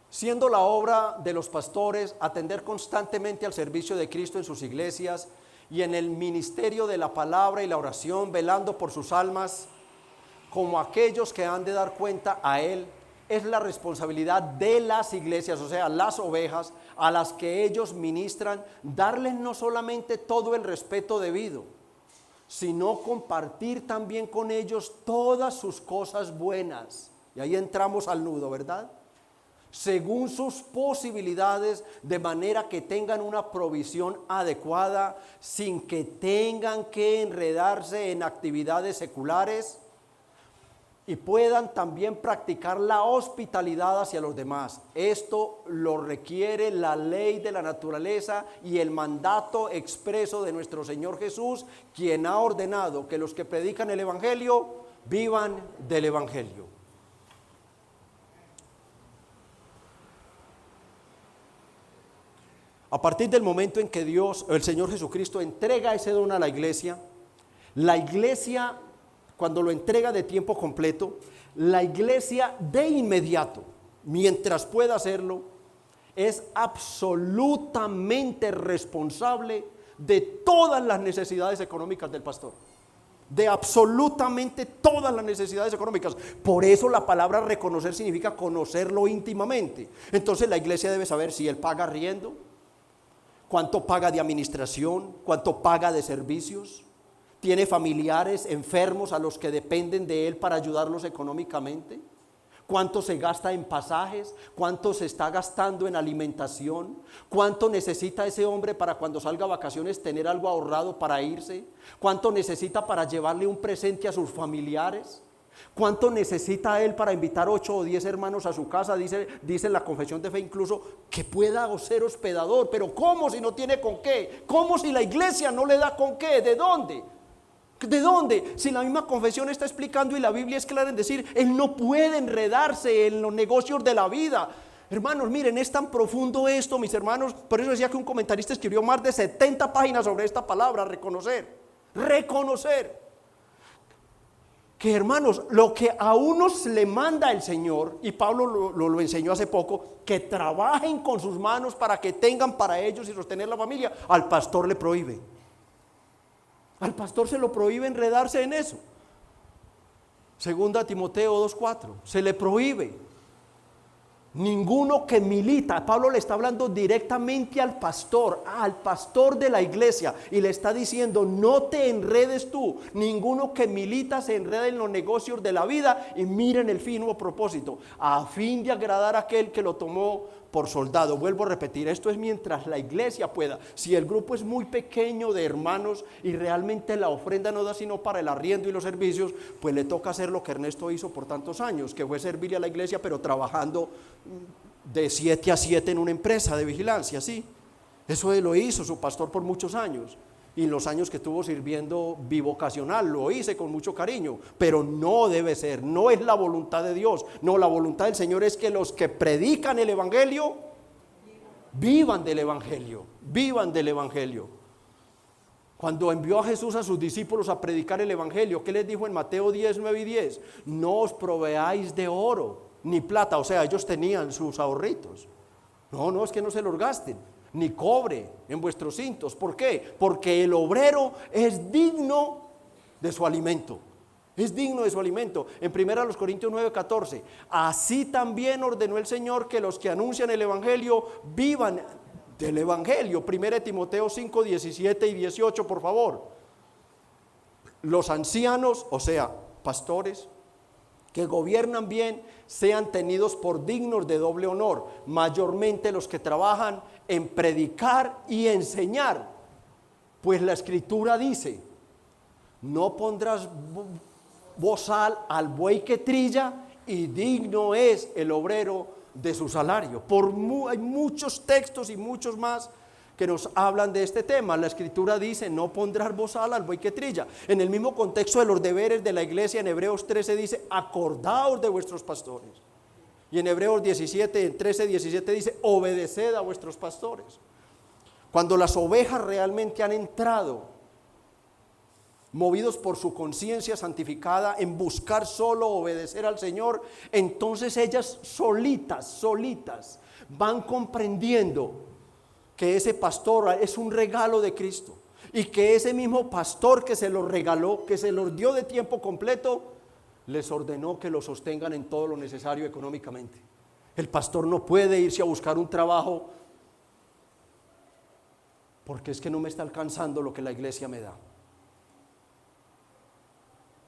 Siendo la obra de los pastores atender constantemente al servicio de Cristo en sus iglesias y en el ministerio de la palabra y la oración, velando por sus almas, como aquellos que han de dar cuenta a Él, es la responsabilidad de las iglesias, o sea, las ovejas a las que ellos ministran, darles no solamente todo el respeto debido, sino compartir también con ellos todas sus cosas buenas. Y ahí entramos al nudo, ¿verdad? Según sus posibilidades, de manera que tengan una provisión adecuada, sin que tengan que enredarse en actividades seculares, y puedan también practicar la hospitalidad hacia los demás. Esto lo requiere la ley de la naturaleza y el mandato expreso de nuestro Señor Jesús, quien ha ordenado que los que predican el Evangelio vivan del Evangelio. A partir del momento en que el Señor Jesucristo entrega ese don a la iglesia, cuando lo entrega de tiempo completo, la iglesia de inmediato, mientras pueda hacerlo, es absolutamente responsable de todas las necesidades económicas del pastor. de absolutamente todas las necesidades económicas. Por eso la palabra reconocer significa conocerlo íntimamente. Entonces la iglesia debe saber si él paga arriendo, cuánto paga de administración, cuánto paga de servicios, tiene familiares enfermos a los que dependen de él para ayudarlos económicamente, cuánto se gasta en pasajes, cuánto se está gastando en alimentación, cuánto necesita ese hombre para cuando salga a vacaciones tener algo ahorrado para irse, cuánto necesita para llevarle un presente a sus familiares, cuánto necesita él para invitar 8 o 10 hermanos a su casa. Dice en la confesión de fe incluso que pueda ser hospedador. Pero ¿cómo si no tiene con qué? ¿Cómo si la iglesia no le da con qué? ¿De dónde? ¿De dónde? Si la misma confesión está explicando y la Biblia es clara en decir, él no puede enredarse en los negocios de la vida. Hermanos, miren, es tan profundo esto, mis hermanos. Por eso decía que un comentarista escribió más de 70 páginas sobre esta palabra, reconocer. Que hermanos, lo que a unos le manda el Señor, y Pablo lo enseñó hace poco, que trabajen con sus manos para que tengan para ellos y sostener la familia, al pastor le prohíbe. Al pastor se lo prohíbe enredarse en eso. Segunda Timoteo 2:4, se le prohíbe. Ninguno que milita, Pablo le está hablando directamente al pastor de la iglesia, y le está diciendo, no te enredes tú. Ninguno que milita se enreda en los negocios de la vida, y miren el fino propósito, a fin de agradar a aquel que lo tomó por soldado. Vuelvo a repetir, esto es mientras la iglesia pueda. Si el grupo es muy pequeño de hermanos y realmente la ofrenda no da sino para el arriendo y los servicios, pues le toca hacer lo que Ernesto hizo por tantos años, que fue servirle a la iglesia, pero trabajando de 7 a 7 en una empresa de vigilancia, ¿sí? Eso lo hizo su pastor por muchos años. Y en los años que estuvo sirviendo bivocacional lo hice con mucho cariño, pero no debe ser, no es la voluntad de Dios. No, la voluntad del Señor es que los que predican el evangelio vivan del evangelio, vivan del evangelio. Cuando envió a Jesús a sus discípulos a predicar el evangelio, ¿qué les dijo en Mateo 10, 9 y 10? No os proveáis de oro ni plata, o sea, ellos tenían sus ahorritos. No, es que no se los gasten, ni cobre en vuestros cintos. ¿Por qué? Porque el obrero es digno de su alimento. Es digno de su alimento. En 1 Corintios 9:14, así también ordenó el Señor que los que anuncian el evangelio vivan del evangelio. 1 Timoteo 5, 17 y 18, por favor. Los ancianos, o sea, pastores, que gobiernan bien, sean tenidos por dignos de doble honor, mayormente los que trabajan en predicar y enseñar, pues la escritura dice, no pondrás bozal al buey que trilla, y digno es el obrero de su salario. Hay muchos textos y muchos más que nos hablan de este tema. La escritura dice, no pondrás bozal al buey que trilla. En el mismo contexto de los deberes de la iglesia, en Hebreos 13 dice, acordaos de vuestros pastores. Y en Hebreos 17, en 13, 17 dice, obedeced a vuestros pastores. Cuando las ovejas realmente han entrado, movidos por su conciencia santificada, en buscar solo obedecer al Señor, entonces ellas solitas van comprendiendo que ese pastor es un regalo de Cristo, y que ese mismo pastor que se los regaló, que se los dio de tiempo completo, les ordenó que lo sostengan en todo lo necesario económicamente. El pastor no puede irse a buscar un trabajo porque es que no me está alcanzando lo que la iglesia me da.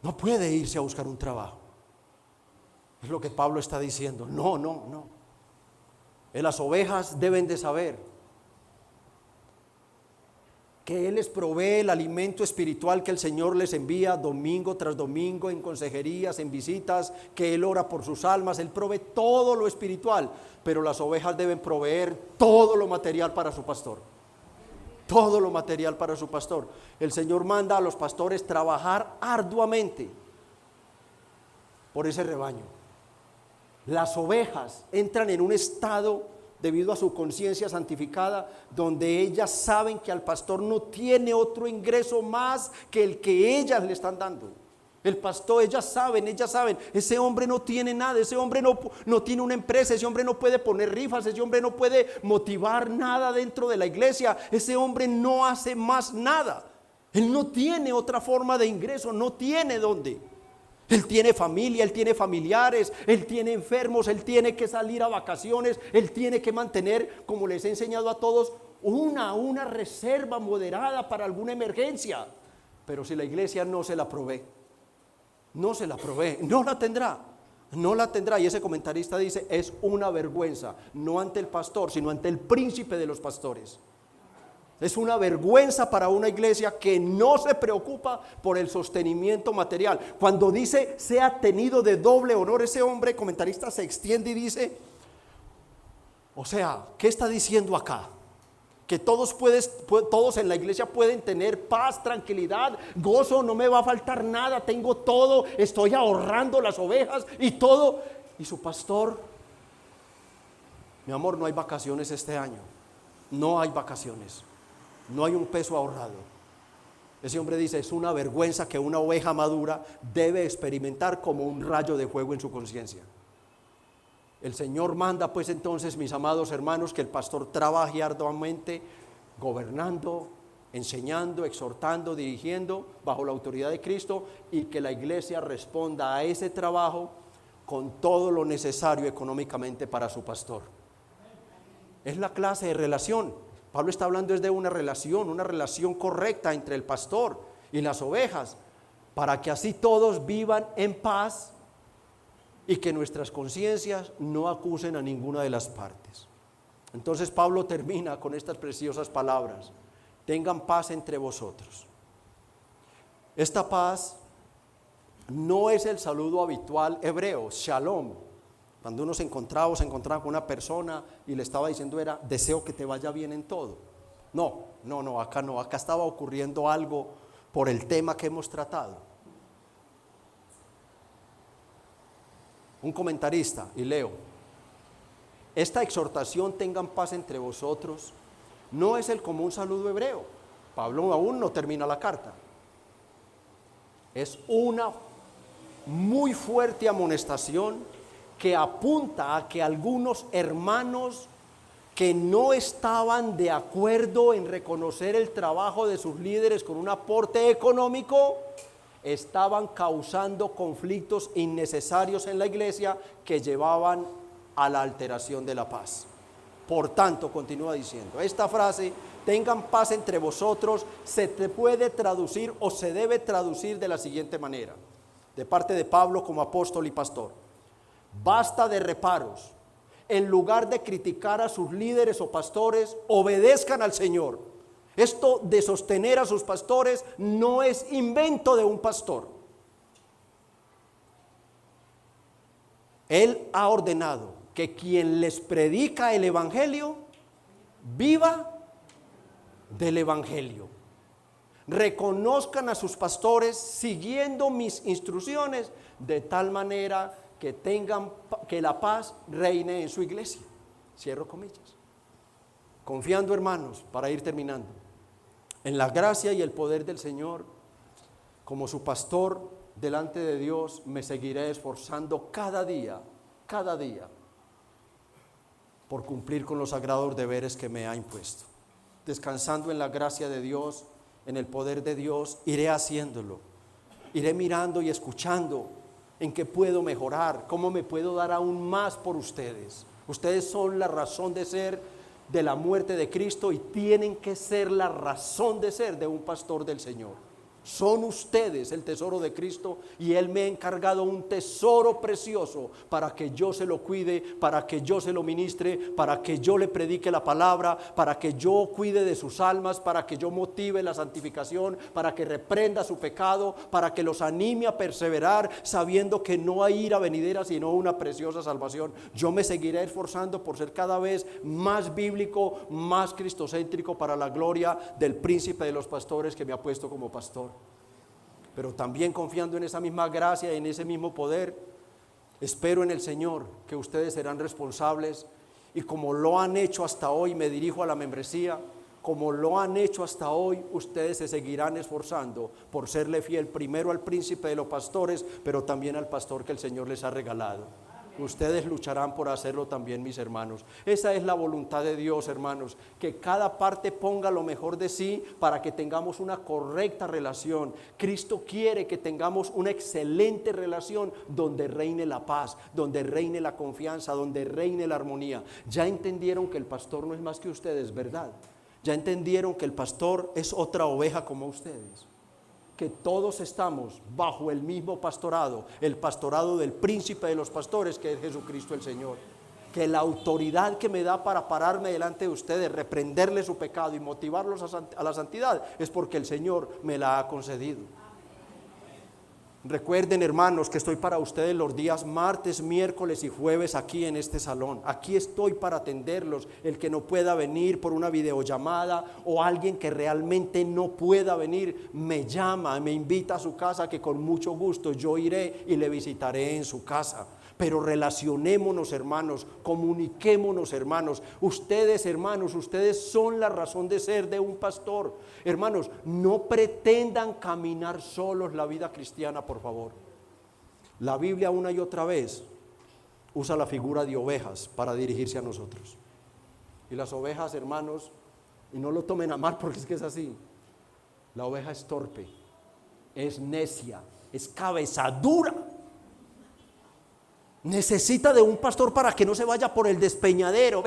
No puede irse a buscar un trabajo. Es lo que Pablo está diciendo. No. Las ovejas deben de saber que Él les provee el alimento espiritual que el Señor les envía domingo tras domingo, en consejerías, en visitas, que Él ora por sus almas. Él provee todo lo espiritual, pero las ovejas deben proveer todo lo material para su pastor. Todo lo material para su pastor. El Señor manda a los pastores trabajar arduamente por ese rebaño. Las ovejas entran en un estado, debido a su conciencia santificada, donde ellas saben que al pastor no tiene otro ingreso más que el que ellas le están dando. El pastor, ellas saben, ese hombre no tiene nada, ese hombre no tiene una empresa, ese hombre no puede poner rifas, ese hombre no puede motivar nada dentro de la iglesia, ese hombre no hace más nada. Él no tiene otra forma de ingreso, no tiene dónde. Él tiene familia, él tiene familiares, él tiene enfermos, él tiene que salir a vacaciones, él tiene que mantener, como les he enseñado a todos, una reserva moderada para alguna emergencia. Pero si la iglesia no se la provee, no la tendrá. No la tendrá. Y ese comentarista dice, es una vergüenza, no ante el pastor, sino ante el príncipe de los pastores. Es una vergüenza para una iglesia que no se preocupa por el sostenimiento material. Cuando dice, sea tenido de doble honor ese hombre, comentarista se extiende y dice, o sea, ¿qué está diciendo acá? Que todos en la iglesia pueden tener paz, tranquilidad, gozo, no me va a faltar nada, tengo todo, estoy ahorrando las ovejas y todo. Y su pastor, mi amor, no hay vacaciones este año, no hay vacaciones, no hay un peso ahorrado. Ese hombre dice, es una vergüenza que una oveja madura debe experimentar como un rayo de fuego en su conciencia. El Señor manda pues entonces, mis amados hermanos, que el pastor trabaje arduamente, gobernando, enseñando, exhortando, dirigiendo, bajo la autoridad de Cristo, y que la iglesia responda a ese trabajo con todo lo necesario económicamente para su pastor. Es la clase de relación. Pablo está hablando es de una relación correcta entre el pastor y las ovejas, para que así todos vivan en paz y que nuestras conciencias no acusen a ninguna de las partes. Entonces Pablo termina con estas preciosas palabras: tengan paz entre vosotros. Esta paz no es el saludo habitual hebreo, shalom. Cuando uno se encontraba con una persona y le estaba diciendo era, deseo que te vaya bien en todo. No, acá estaba ocurriendo algo por el tema que hemos tratado. Un comentarista, y leo, esta exhortación, tengan paz entre vosotros, no es el común saludo hebreo. Pablo aún no termina la carta. Es una muy fuerte amonestación que apunta a que algunos hermanos que no estaban de acuerdo en reconocer el trabajo de sus líderes con un aporte económico, estaban causando conflictos innecesarios en la iglesia que llevaban a la alteración de la paz. Por tanto, continúa diciendo, esta frase, tengan paz entre vosotros, se te puede traducir o se debe traducir de la siguiente manera, de parte de Pablo como apóstol y pastor: basta de reparos, en lugar de criticar a sus líderes o pastores, obedezcan al Señor. Esto de sostener a sus pastores no es invento de un pastor. Él ha ordenado que quien les predica el evangelio viva del evangelio. Reconozcan a sus pastores siguiendo mis instrucciones, de tal manera que la paz reine en su iglesia. Cierro comillas. Confiando, hermanos, para ir terminando, en la gracia y el poder del Señor, como su pastor delante de Dios, me seguiré esforzando cada día, por cumplir con los sagrados deberes que me ha impuesto. Descansando en la gracia de Dios, en el poder de Dios, iré haciéndolo. Iré mirando y escuchando en qué puedo mejorar, cómo me puedo dar aún más por ustedes. Ustedes son la razón de ser de la muerte de Cristo y tienen que ser la razón de ser de un pastor del Señor. Son ustedes el tesoro de Cristo y Él me ha encargado un tesoro precioso para que yo se lo cuide, para que yo se lo ministre, para que yo le predique la palabra, para que yo cuide de sus almas, para que yo motive la santificación, para que reprenda su pecado, para que los anime a perseverar sabiendo que no hay ira venidera sino una preciosa salvación. Yo me seguiré esforzando por ser cada vez más bíblico, más cristocéntrico para la gloria del príncipe de los pastores que me ha puesto como pastor. Pero también confiando en esa misma gracia y en ese mismo poder, espero en el Señor que ustedes serán responsables y como lo han hecho hasta hoy, me dirijo a la membresía, como lo han hecho hasta hoy, ustedes se seguirán esforzando por serle fiel primero al príncipe de los pastores, pero también al pastor que el Señor les ha regalado. Ustedes lucharán por hacerlo también, mis hermanos. Esa es la voluntad de Dios, hermanos, que cada parte ponga lo mejor de sí para que tengamos una correcta relación. Cristo quiere que tengamos una excelente relación donde reine la paz, donde reine la confianza, donde reine la armonía. Ya entendieron que el pastor no es más que ustedes, ¿verdad? Ya entendieron que el pastor es otra oveja como ustedes. Que todos estamos bajo el mismo pastorado, el pastorado del príncipe de los pastores, que es Jesucristo el Señor. Que la autoridad que me da para pararme delante de ustedes, reprenderles su pecado y motivarlos a la santidad, es porque el Señor me la ha concedido. Recuerden, hermanos, que estoy para ustedes los días martes, miércoles y jueves aquí en este salón. Aquí estoy para atenderlos. El que no pueda venir por una videollamada o alguien que realmente no pueda venir, me llama, me invita a su casa, que con mucho gusto yo iré y le visitaré en su casa. Pero relacionémonos, hermanos, comuniquémonos, hermanos. Ustedes, hermanos, ustedes son la razón de ser de un pastor. Hermanos, no pretendan caminar solos la vida cristiana, por favor. La Biblia una y otra vez usa la figura de ovejas para dirigirse a nosotros. Y las ovejas, hermanos, y no lo tomen a mal porque es que es así. La oveja es torpe, es necia, es cabezadura. Necesita de un pastor para que no se vaya por el despeñadero.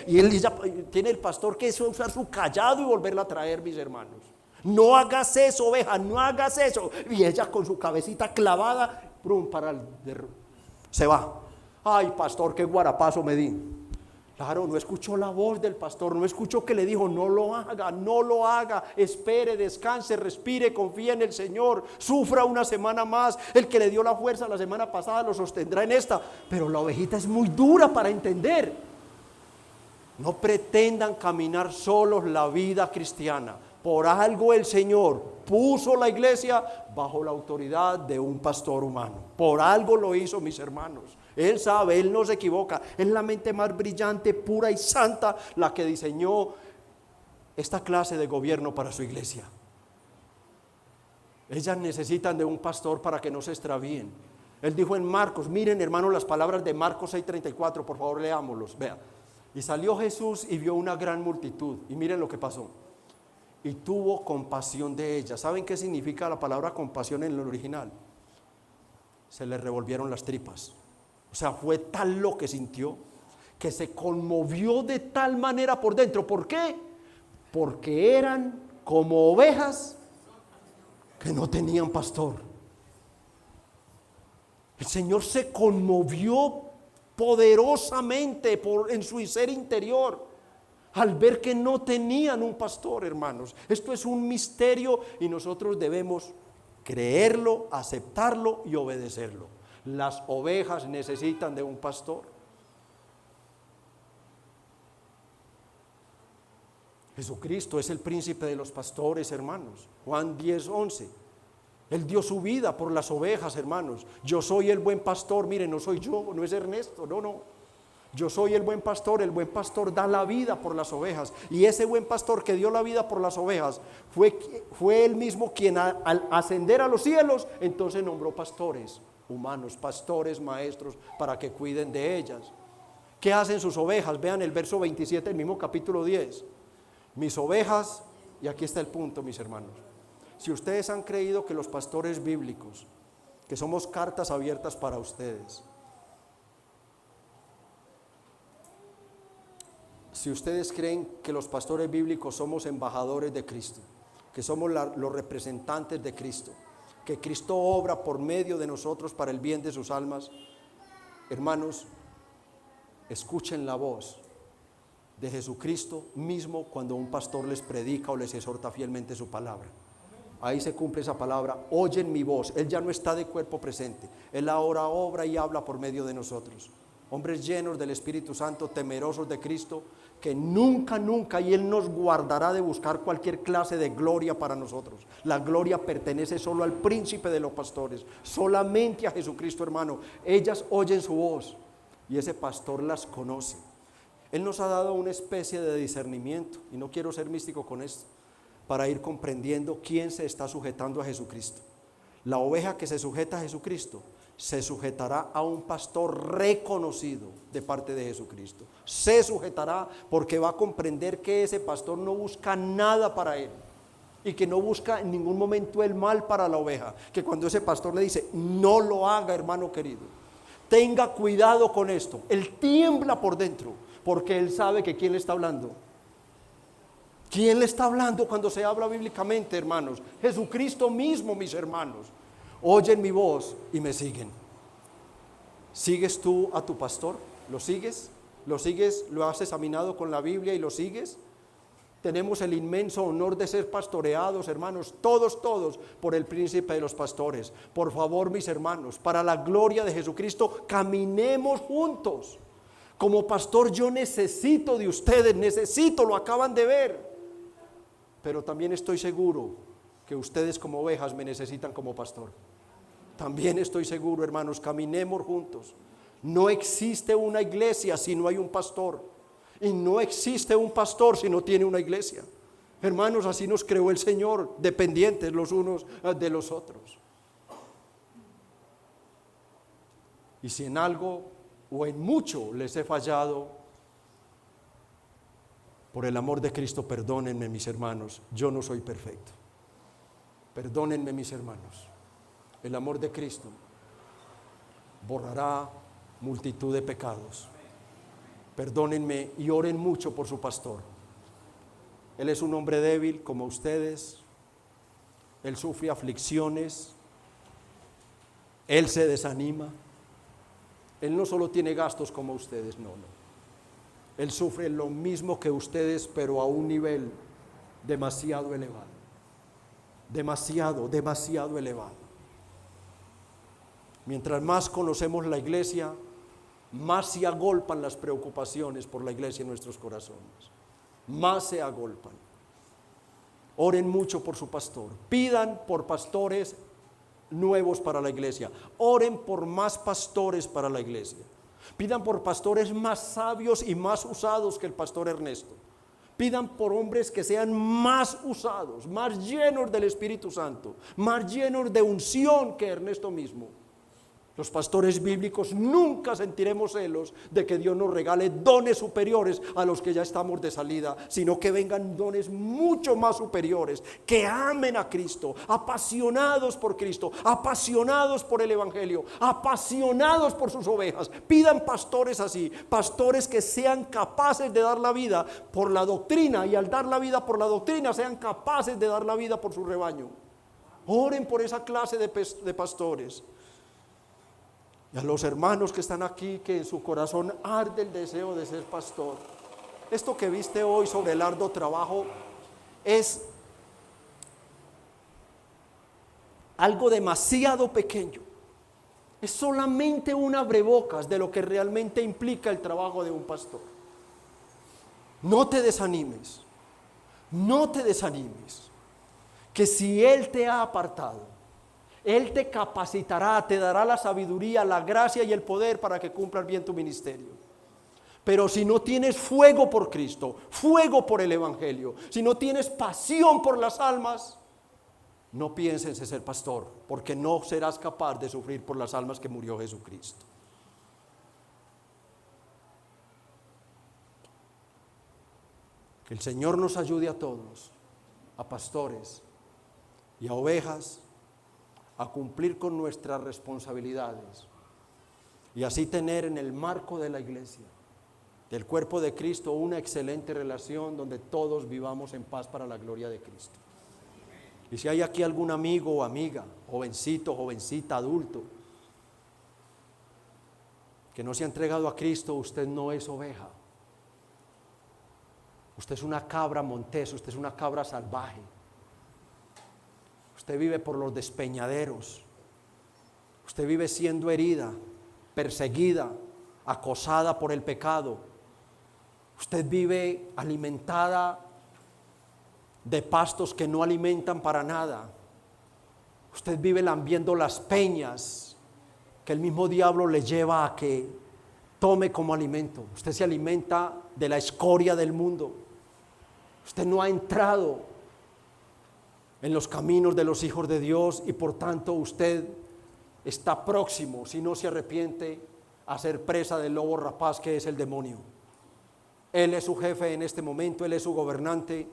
Y él ya tiene el pastor que usar su callado y volverla a traer, mis hermanos. No hagas eso, oveja, no hagas eso. Y ella con su cabecita clavada, se va. Ay, pastor, qué guarapazo me di. Claro, no escuchó la voz del pastor, no escuchó que le dijo: no lo haga, no lo haga, espere, descanse, respire, confíe en el Señor, sufra una semana más. El que le dio la fuerza la semana pasada lo sostendrá en esta. Pero la ovejita es muy dura para entender. No pretendan caminar solos la vida cristiana. Por algo el Señor puso la iglesia bajo la autoridad de un pastor humano. Por algo lo hizo, mis hermanos. Él sabe, Él no se equivoca. Es la mente más brillante, pura y santa la que diseñó esta clase de gobierno para su iglesia. Ellas necesitan de un pastor para que no se extravíen. Él dijo en Marcos, miren, hermanos, las palabras de Marcos 6:34, por favor leámoslos. Vea. Y salió Jesús y vio una gran multitud. Y miren lo que pasó. Y tuvo compasión de ella. ¿Saben qué significa la palabra compasión en el original? Se le revolvieron las tripas. O sea, fue tal lo que sintió, que se conmovió de tal manera por dentro. ¿Por qué? Porque eran como ovejas que no tenían pastor. El Señor se conmovió poderosamente en su ser interior al ver que no tenían un pastor, hermanos. Esto es un misterio y nosotros debemos creerlo, aceptarlo y obedecerlo. Las ovejas necesitan de un pastor. Jesucristo es el príncipe de los pastores, hermanos. Juan 10:11. Él dio su vida por las ovejas, hermanos. Yo soy el buen pastor. Miren, no soy yo, no es Ernesto, no. Yo soy el buen pastor da la vida por las ovejas. Y ese buen pastor que dio la vida por las ovejas fue él mismo quien al ascender a los cielos, entonces nombró pastores humanos, pastores, maestros, para que cuiden de ellas. ¿Qué hacen sus ovejas? Vean el verso 27 del mismo capítulo 10. Mis ovejas, y aquí está el punto, mis hermanos. Si ustedes han creído que los pastores bíblicos, que somos cartas abiertas para ustedes, si ustedes creen que los pastores bíblicos somos embajadores de Cristo, que somos los representantes de Cristo, que Cristo obra por medio de nosotros para el bien de sus almas, hermanos, escuchen la voz de Jesucristo mismo cuando un pastor les predica o les exhorta fielmente su palabra. Ahí se cumple esa palabra: oyen mi voz. Él ya no está de cuerpo presente, Él ahora obra y habla por medio de nosotros. Hombres llenos del Espíritu Santo, temerosos de Cristo, que nunca, y Él nos guardará de buscar cualquier clase de gloria para nosotros. La gloria pertenece solo al príncipe de los pastores, solamente a Jesucristo, hermano. Ellas oyen su voz y ese pastor las conoce. Él nos ha dado una especie de discernimiento, y no quiero ser místico con esto, para ir comprendiendo quién se está sujetando a Jesucristo. La oveja que se sujeta a Jesucristo se sujetará a un pastor reconocido de parte de Jesucristo. Se sujetará porque va a comprender que ese pastor no busca nada para él y que no busca en ningún momento el mal para la oveja. Que cuando ese pastor le dice, no lo haga, hermano querido, tenga cuidado con esto, él tiembla por dentro porque él sabe que quién le está hablando. ¿Quién le está hablando cuando se habla bíblicamente, hermanos? Jesucristo mismo, mis hermanos. Oyen mi voz y me siguen. ¿Sigues tú a tu pastor? ¿Lo sigues? ¿Lo sigues? ¿Lo has examinado con la Biblia y lo sigues? Tenemos el inmenso honor de ser pastoreados, hermanos, todos, por el príncipe de los pastores. Por favor, mis hermanos, para la gloria de Jesucristo, caminemos juntos. Como pastor yo necesito de ustedes, lo acaban de ver. Pero también estoy seguro que ustedes como ovejas me necesitan como pastor. También estoy seguro, hermanos, caminemos juntos. No existe una iglesia si no hay un pastor. Y no existe un pastor si no tiene una iglesia. Hermanos, así nos creó el Señor, dependientes los unos de los otros. Y si en algo o en mucho les he fallado, por el amor de Cristo, perdónenme, mis hermanos, yo no soy perfecto. Perdónenme, mis hermanos. El amor de Cristo borrará multitud de pecados. Perdónenme y oren mucho por su pastor. Él es un hombre débil como ustedes. Él sufre aflicciones. Él se desanima. Él no solo tiene gastos como ustedes, no. Él sufre lo mismo que ustedes, pero a un nivel demasiado elevado. Demasiado elevado. Mientras más conocemos la iglesia, más se agolpan las preocupaciones por la iglesia en nuestros corazones. Más se agolpan. Oren mucho por su pastor. Pidan por pastores nuevos para la iglesia. Oren por más pastores para la iglesia. Pidan por pastores más sabios y más usados que el pastor Ernesto. Pidan por hombres que sean más usados, más llenos del Espíritu Santo, más llenos de unción que Ernesto mismo. Los pastores bíblicos nunca sentiremos celos de que Dios nos regale dones superiores a los que ya estamos de salida, sino que vengan dones mucho más superiores, que amen a Cristo, apasionados por Cristo, apasionados por el Evangelio, apasionados por sus ovejas. Pidan pastores así, pastores que sean capaces de dar la vida por la doctrina y al dar la vida por la doctrina sean capaces de dar la vida por su rebaño. Oren por esa clase de pastores. Y a los hermanos que están aquí, que en su corazón arde el deseo de ser pastor. Esto que viste hoy sobre el arduo trabajo es algo demasiado pequeño. Es solamente un abrebocas de lo que realmente implica el trabajo de un pastor. No te desanimes, que si Él te ha apartado, Él te capacitará, te dará la sabiduría, la gracia y el poder para que cumplas bien tu ministerio. Pero si no tienes fuego por Cristo, fuego por el Evangelio, si no tienes pasión por las almas, no pienses en ser pastor, porque no serás capaz de sufrir por las almas que murió Jesucristo. Que el Señor nos ayude a todos, a pastores y a ovejas, a cumplir con nuestras responsabilidades y así tener en el marco de la iglesia, del cuerpo de Cristo, una excelente relación donde todos vivamos en paz para la gloria de Cristo. Y si hay aquí algún amigo o amiga, jovencito, jovencita, adulto, que no se ha entregado a Cristo, usted no es oveja. Usted es una cabra montés, usted es una cabra salvaje. Usted vive por los despeñaderos. Usted vive siendo herida, perseguida, acosada por el pecado. Usted vive alimentada de pastos que no alimentan para nada. Usted vive lambiendo las peñas que el mismo diablo le lleva a que tome como alimento. Usted se alimenta de la escoria del mundo. Usted no ha entrado en los caminos de los hijos de Dios y por tanto usted está próximo, si no se arrepiente, a ser presa del lobo rapaz que es el demonio. Él es su jefe en este momento, Él es su gobernante.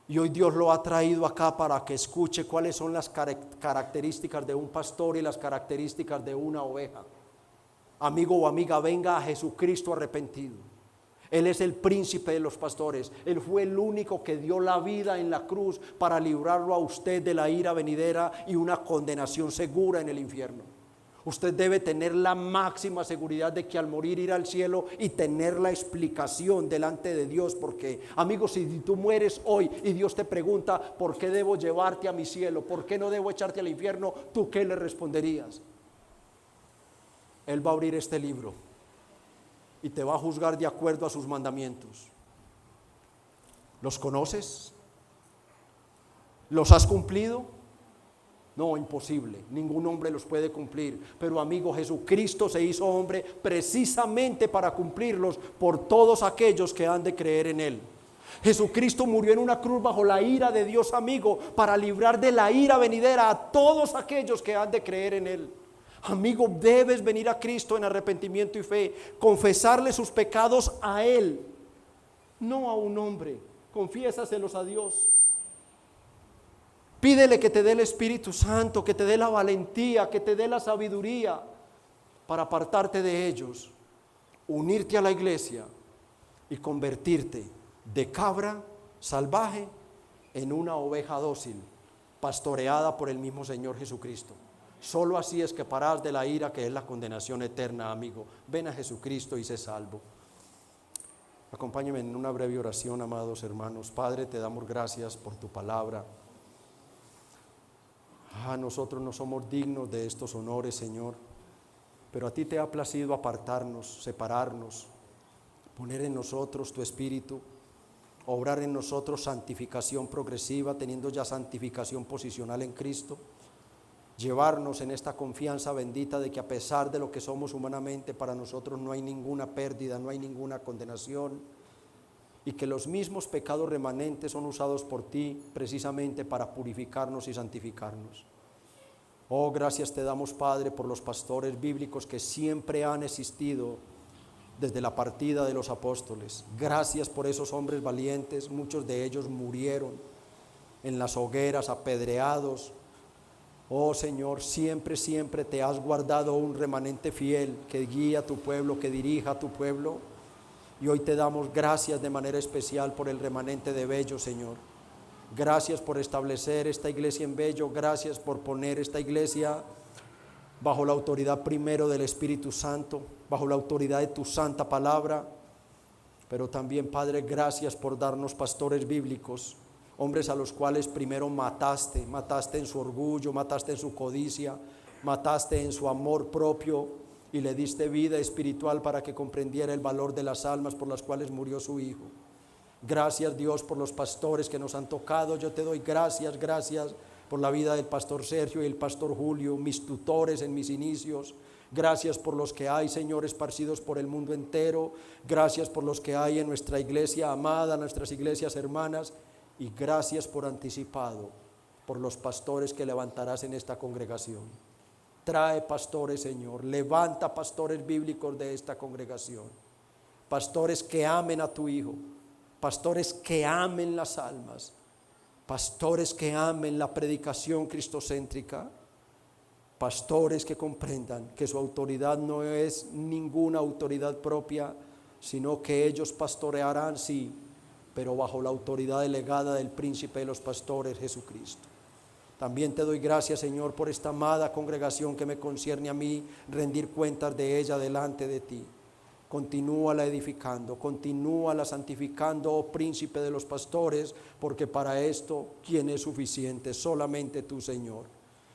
Y hoy Dios lo ha traído acá para que escuche cuáles son las características de un pastor y las características de una oveja. Amigo o amiga, venga a Jesucristo arrepentido. Él es el príncipe de los pastores. Él fue el único que dio la vida en la cruz para librarlo a usted de la ira venidera y una condenación segura en el infierno. Usted debe tener la máxima seguridad de que al morir ir al cielo y tener la explicación delante de Dios. Porque, amigo, si tú mueres hoy y Dios te pregunta ¿por qué debo llevarte a mi cielo? ¿Por qué no debo echarte al infierno? ¿Tú qué le responderías? Él va a abrir este libro y te va a juzgar de acuerdo a sus mandamientos. ¿Los conoces? ¿Los has cumplido? No, imposible, ningún hombre los puede cumplir. Pero amigo, Jesucristo se hizo hombre precisamente para cumplirlos por todos aquellos que han de creer en Él. Jesucristo murió en una cruz bajo la ira de Dios, amigo, para librar de la ira venidera a todos aquellos que han de creer en Él. Amigo, debes venir a Cristo en arrepentimiento y fe, confesarle sus pecados a Él, no a un hombre. Confiésaselos a Dios. Pídele que te dé el Espíritu Santo, que te dé la valentía, que te dé la sabiduría para apartarte de ellos, unirte a la iglesia y convertirte de cabra salvaje en una oveja dócil, pastoreada por el mismo Señor Jesucristo. Solo así escaparás de la ira que es la condenación eterna, amigo. Ven a Jesucristo y sé salvo. Acompáñenme en una breve oración, amados hermanos. Padre, te damos gracias por tu palabra. Nosotros no somos dignos de estos honores, Señor, pero a ti te ha placido apartarnos, separarnos, poner en nosotros tu Espíritu, obrar en nosotros santificación progresiva, teniendo ya santificación posicional en Cristo, llevarnos en esta confianza bendita de que a pesar de lo que somos humanamente, para nosotros no hay ninguna pérdida, no hay ninguna condenación, y que los mismos pecados remanentes son usados por ti precisamente para purificarnos y santificarnos. Oh, gracias te damos, Padre, por los pastores bíblicos que siempre han existido desde la partida de los apóstoles. Gracias por esos hombres valientes, muchos de ellos murieron en las hogueras, apedreados. Oh Señor, siempre te has guardado un remanente fiel que guía a tu pueblo, que dirija a tu pueblo. Y hoy te damos gracias de manera especial por el remanente de Bello, Señor. Gracias por establecer esta iglesia en Bello. Gracias por poner esta iglesia bajo la autoridad primero del Espíritu Santo, bajo la autoridad de tu santa palabra. Pero también, Padre, gracias por darnos pastores bíblicos, hombres a los cuales primero mataste en su orgullo, mataste en su codicia, mataste en su amor propio y le diste vida espiritual para que comprendiera el valor de las almas por las cuales murió su Hijo. Gracias, Dios, por los pastores que nos han tocado. Yo te doy gracias por la vida del pastor Sergio y el pastor Julio, mis tutores en mis inicios. Gracias por los que hay, Señor, esparcidos por el mundo entero. Gracias por los que hay en nuestra iglesia amada, nuestras iglesias hermanas. Y gracias por anticipado, por los pastores que levantarás en esta congregación. Trae pastores, Señor, levanta pastores bíblicos de esta congregación. Pastores que amen a tu Hijo, pastores que amen las almas, pastores que amen la predicación cristocéntrica, pastores que comprendan que su autoridad no es ninguna autoridad propia, sino que ellos pastorearán, sí, pero bajo la autoridad delegada del príncipe de los pastores, Jesucristo. También te doy gracias, Señor, por esta amada congregación que me concierne a mí, rendir cuentas de ella delante de ti. Continúala edificando, continúala santificando, oh príncipe de los pastores, porque para esto, ¿quién es suficiente? Solamente tú, Señor.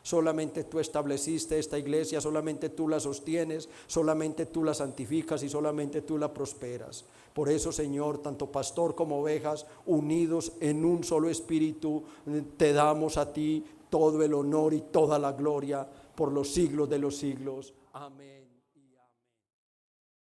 Solamente tú estableciste esta iglesia, solamente tú la sostienes, solamente tú la santificas y solamente tú la prosperas. Por eso, Señor, tanto pastor como ovejas, unidos en un solo espíritu, te damos a ti todo el honor y toda la gloria por los siglos de los siglos. Amén.